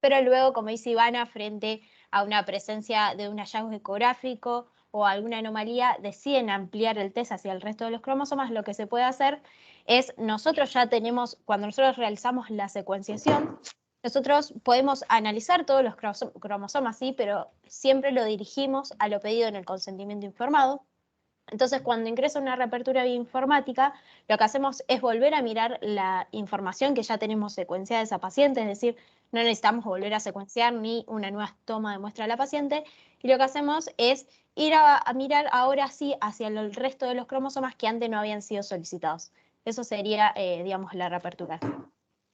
pero luego, como dice Ivana, frente a una presencia de un hallazgo ecográfico o alguna anomalía, deciden ampliar el test hacia el resto de los cromosomas. Lo que se puede hacer es, nosotros ya tenemos, cuando nosotros realizamos la secuenciación, nosotros podemos analizar todos los cromosomas, sí, pero siempre lo dirigimos a lo pedido en el consentimiento informado. Entonces, cuando ingresa una reapertura bioinformática, lo que hacemos es volver a mirar la información que ya tenemos secuenciada de esa paciente, es decir, no necesitamos volver a secuenciar ni una nueva toma de muestra de la paciente, y lo que hacemos es ir a mirar ahora sí hacia el resto de los cromosomas que antes no habían sido solicitados. Eso sería, digamos, la reapertura.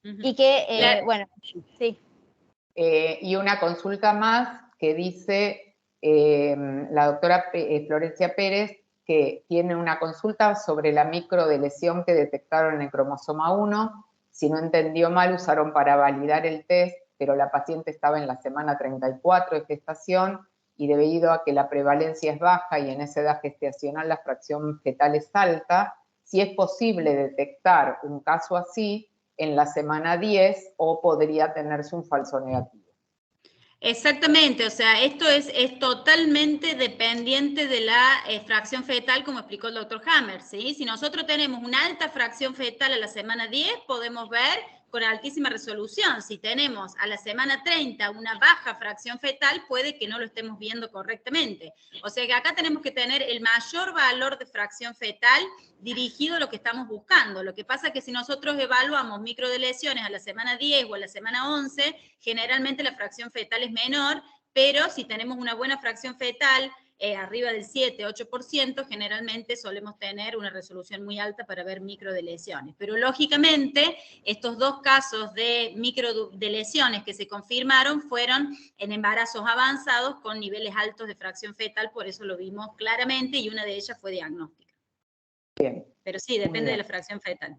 Y que, bueno, sí. Y una consulta más que dice la doctora Florencia Pérez, que tiene una consulta sobre la microdeleción que detectaron en el cromosoma 1. Si no entendió mal, usaron para validar el test, pero la paciente estaba en la semana 34 de gestación y debido a que la prevalencia es baja y en esa edad gestacional la fracción fetal es alta, si es posible detectar un caso así en la semana 10 o podría tenerse un falso negativo. Exactamente, o sea, esto es totalmente dependiente de la fracción fetal, como explicó el doctor Hammer, ¿sí? Si nosotros tenemos una alta fracción fetal a la semana 10, podemos ver con altísima resolución. Si tenemos a la semana 30 una baja fracción fetal, puede que no lo estemos viendo correctamente. O sea que acá tenemos que tener el mayor valor de fracción fetal dirigido a lo que estamos buscando. Lo que pasa es que si nosotros evaluamos microdeleciones a la semana 10 o a la semana 11, generalmente la fracción fetal es menor, pero si tenemos una buena fracción fetal, arriba del 7-8%, generalmente solemos tener una resolución muy alta para ver microdeleciones. Pero lógicamente, estos dos casos de microdeleciones que se confirmaron fueron en embarazos avanzados con niveles altos de fracción fetal, por eso lo vimos claramente y una de ellas fue diagnóstica. Bien. Pero sí, depende de la fracción fetal.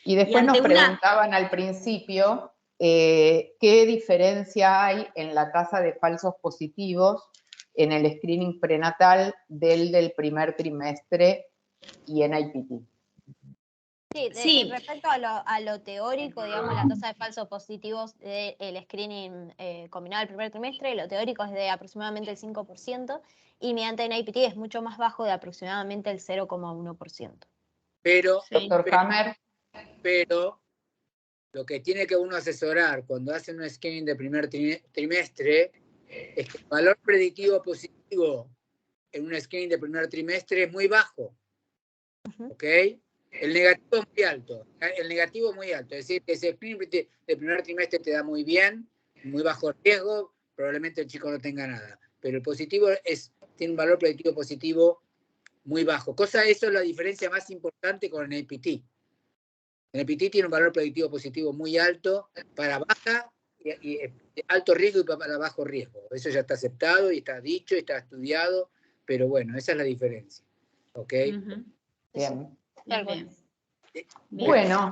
Y después nos preguntaban al principio qué diferencia hay en la tasa de falsos positivos en el screening prenatal del primer trimestre y en IPT. Sí, respecto a lo teórico, digamos, la tasa de falsos positivos del screening combinado del primer trimestre, lo teórico es de aproximadamente el 5%, y mediante NIPT es mucho más bajo, de aproximadamente el 0,1%. Pero, doctor Hammer. Pero lo que tiene que uno asesorar cuando hace un screening de primer trimestre es que el valor predictivo positivo en un screening de primer trimestre es muy bajo. ¿Ok? El negativo es muy alto. El negativo es muy alto. Es decir, que ese screening de primer trimestre te da muy bien, muy bajo riesgo, probablemente el chico no tenga nada. Pero el positivo tiene un valor predictivo positivo muy bajo. Eso es la diferencia más importante con el APT. El APT tiene un valor predictivo positivo muy alto para baja y alto riesgo y para bajo riesgo. Eso ya está aceptado y está dicho y está estudiado, pero bueno, esa es la diferencia. ¿Ok? Bien. Bien. Bueno,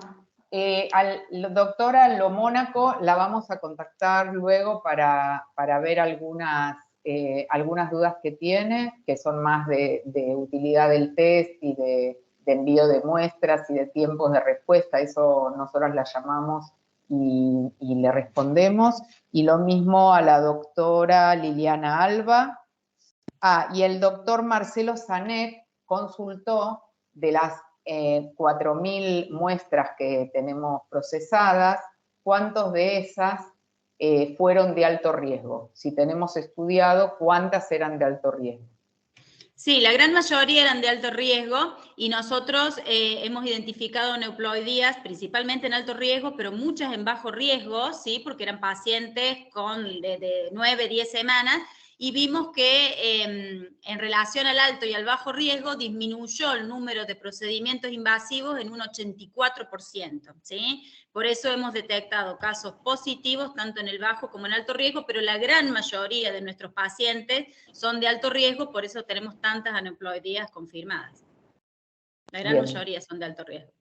la doctora Lomónaco la vamos a contactar luego para ver algunas dudas que tiene, que son más de utilidad del test y de envío de muestras y de tiempos de respuesta. Eso nosotros la llamamos y le respondemos. Y lo mismo a la doctora Liliana Alba. Y el doctor Marcelo Sanet consultó de las 4.000 muestras que tenemos procesadas, cuántos de esas fueron de alto riesgo. Si tenemos estudiado cuántas eran de alto riesgo. Sí, la gran mayoría eran de alto riesgo y nosotros hemos identificado neuploidías principalmente en alto riesgo, pero muchas en bajo riesgo, ¿sí? Porque eran pacientes de 9, 10 semanas, y vimos que en relación al alto y al bajo riesgo disminuyó el número de procedimientos invasivos en un 84%, ¿sí? Por eso hemos detectado casos positivos tanto en el bajo como en alto riesgo, pero la gran mayoría de nuestros pacientes son de alto riesgo, por eso tenemos tantas aneuploidías confirmadas. La gran mayoría son de alto riesgo.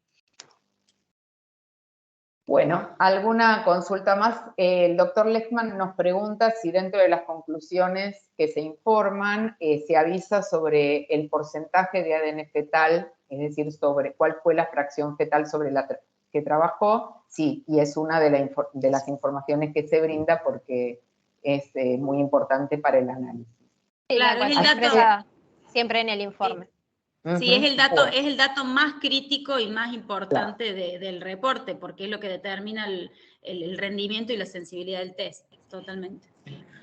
Bueno, ¿alguna consulta más? El doctor Lechman nos pregunta si dentro de las conclusiones que se informan se avisa sobre el porcentaje de ADN fetal, es decir, sobre cuál fue la fracción fetal sobre la que trabajó. Sí, y es una de las informaciones que se brinda porque es muy importante para el análisis. Claro, es el dato siempre en el informe. Sí, es el dato más crítico y más importante del reporte, porque es lo que determina el rendimiento y la sensibilidad del test, totalmente.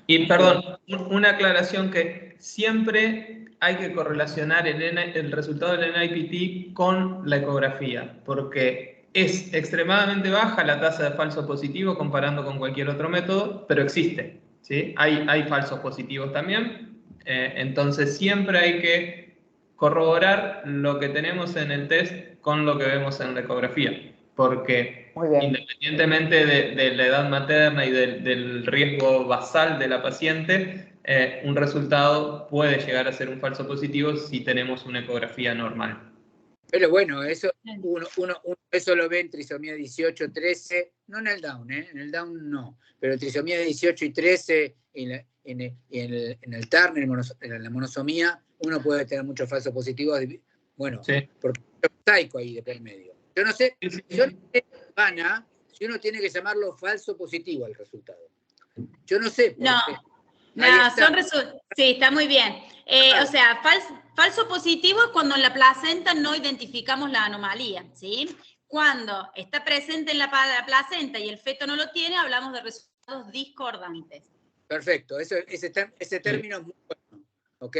Y perdón, una aclaración, que siempre hay que correlacionar el resultado del NIPT con la ecografía, porque es extremadamente baja la tasa de falso positivo comparando con cualquier otro método, pero existe, ¿sí? Hay falsos positivos también, entonces siempre hay que corroborar lo que tenemos en el test con lo que vemos en la ecografía, porque independientemente de la edad materna y del riesgo basal de la paciente, un resultado puede llegar a ser un falso positivo si tenemos una ecografía normal. Pero bueno, eso uno eso lo ve en trisomía 18, 13, no en el Down, en el Down no, pero en trisomía 18 y 13 en el Turner, en la monosomía, uno puede tener muchos falsos positivos, bueno, sí, porque hay un mosaico ahí de por medio. Yo no sé, Ana, si uno tiene que llamarlo falso positivo al resultado. Yo no sé. Sí, está muy bien. O sea, falso positivo es cuando en la placenta no identificamos la anomalía, ¿sí? Cuando está presente en la placenta y el feto no lo tiene, hablamos de resultados discordantes. Perfecto, ese término es muy bueno, ¿ok?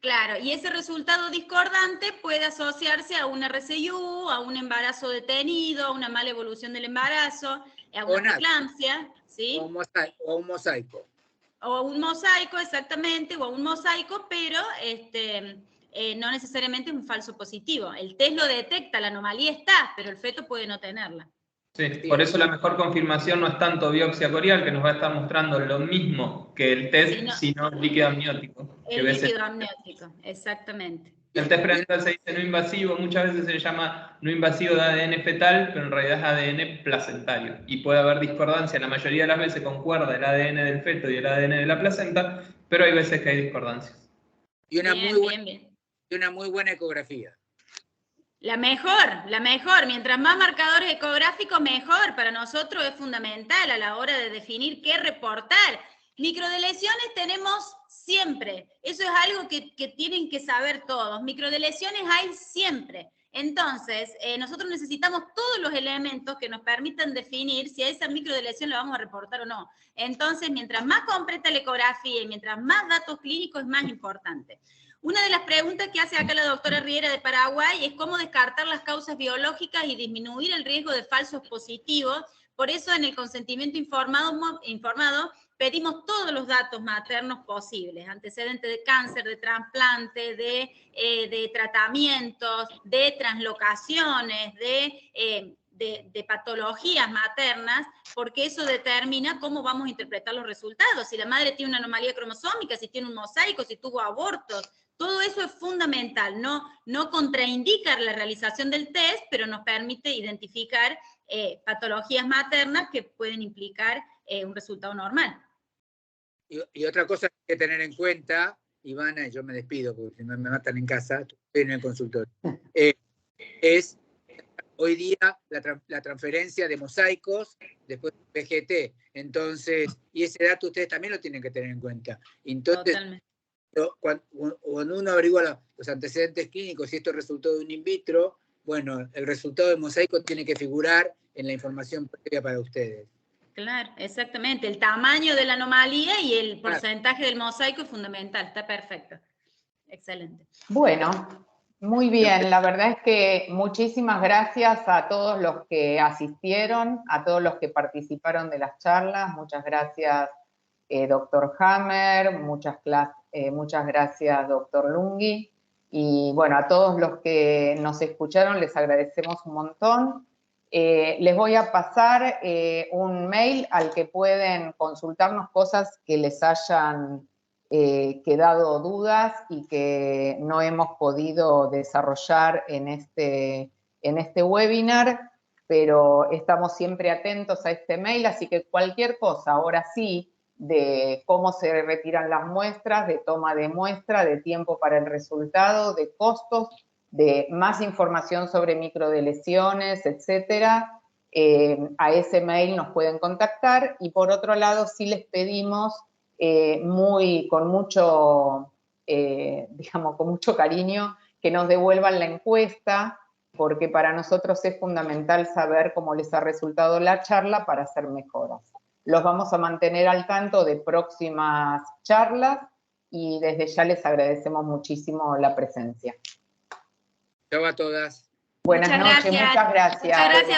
Claro, y ese resultado discordante puede asociarse a una RCIU, a un embarazo detenido, a una mala evolución del embarazo, a una preeclampsia, ¿sí? O un mosaico. O un mosaico, exactamente, o un mosaico, pero no necesariamente es un falso positivo. El test lo detecta, la anomalía está, pero el feto puede no tenerla. Sí, por eso la mejor confirmación no es tanto biopsia corial, que nos va a estar mostrando lo mismo que el test, sino el líquido amniótico. El líquido amniótico, exactamente. El test prenatal se dice no invasivo, muchas veces se le llama no invasivo de ADN fetal, pero en realidad es ADN placentario. Y puede haber discordancia, la mayoría de las veces concuerda el ADN del feto y el ADN de la placenta, pero hay veces que hay discordancias. Y una muy buena ecografía. La mejor. Mientras más marcadores ecográficos, mejor. Para nosotros es fundamental a la hora de definir qué reportar. Microdelecciones tenemos siempre. Eso es algo que tienen que saber todos. Microdelecciones hay siempre. Entonces, nosotros necesitamos todos los elementos que nos permitan definir si a esa microdelección la vamos a reportar o no. Entonces, mientras más completa la ecografía y mientras más datos clínicos, es más importante. Una de las preguntas que hace acá la doctora Riera de Paraguay es cómo descartar las causas biológicas y disminuir el riesgo de falsos positivos. Por eso en el consentimiento informado pedimos todos los datos maternos posibles, antecedentes de cáncer, de trasplante, de tratamientos, de translocaciones, de patologías maternas, porque eso determina cómo vamos a interpretar los resultados. Si la madre tiene una anomalía cromosómica, si tiene un mosaico, si tuvo abortos, todo eso es fundamental, no contraindica la realización del test, pero nos permite identificar patologías maternas que pueden implicar un resultado normal. Y otra cosa que hay que tener en cuenta, Ivana, y yo me despido porque si no me matan en casa, estoy en el consultorio, es hoy día la transferencia de mosaicos después de PGT. Entonces, y ese dato ustedes también lo tienen que tener en cuenta. Entonces, totalmente. Cuando uno averigua los antecedentes clínicos y esto resultó de un in vitro, bueno, el resultado del mosaico tiene que figurar en la información previa para ustedes. Claro, exactamente. El tamaño de la anomalía y el porcentaje del mosaico es fundamental. Está perfecto. Excelente. Bueno, muy bien. La verdad es que muchísimas gracias a todos los que asistieron, a todos los que participaron de las charlas. Muchas gracias, doctor Hammer. Muchas gracias, doctor Lunghi. Y bueno, a todos los que nos escucharon les agradecemos un montón. Les voy a pasar un mail al que pueden consultarnos cosas que les hayan quedado dudas y que no hemos podido desarrollar en este webinar, pero estamos siempre atentos a este mail, así que cualquier cosa, ahora sí, de cómo se retiran las muestras, de toma de muestra, de tiempo para el resultado, de costos, de más información sobre microlesiones, etcétera, a ese mail nos pueden contactar. Y por otro lado, sí les pedimos con mucho cariño que nos devuelvan la encuesta, porque para nosotros es fundamental saber cómo les ha resultado la charla para hacer mejoras. Los vamos a mantener al tanto de próximas charlas y desde ya les agradecemos muchísimo la presencia. Chau a todas. Buenas noches, muchas gracias. Muchas gracias.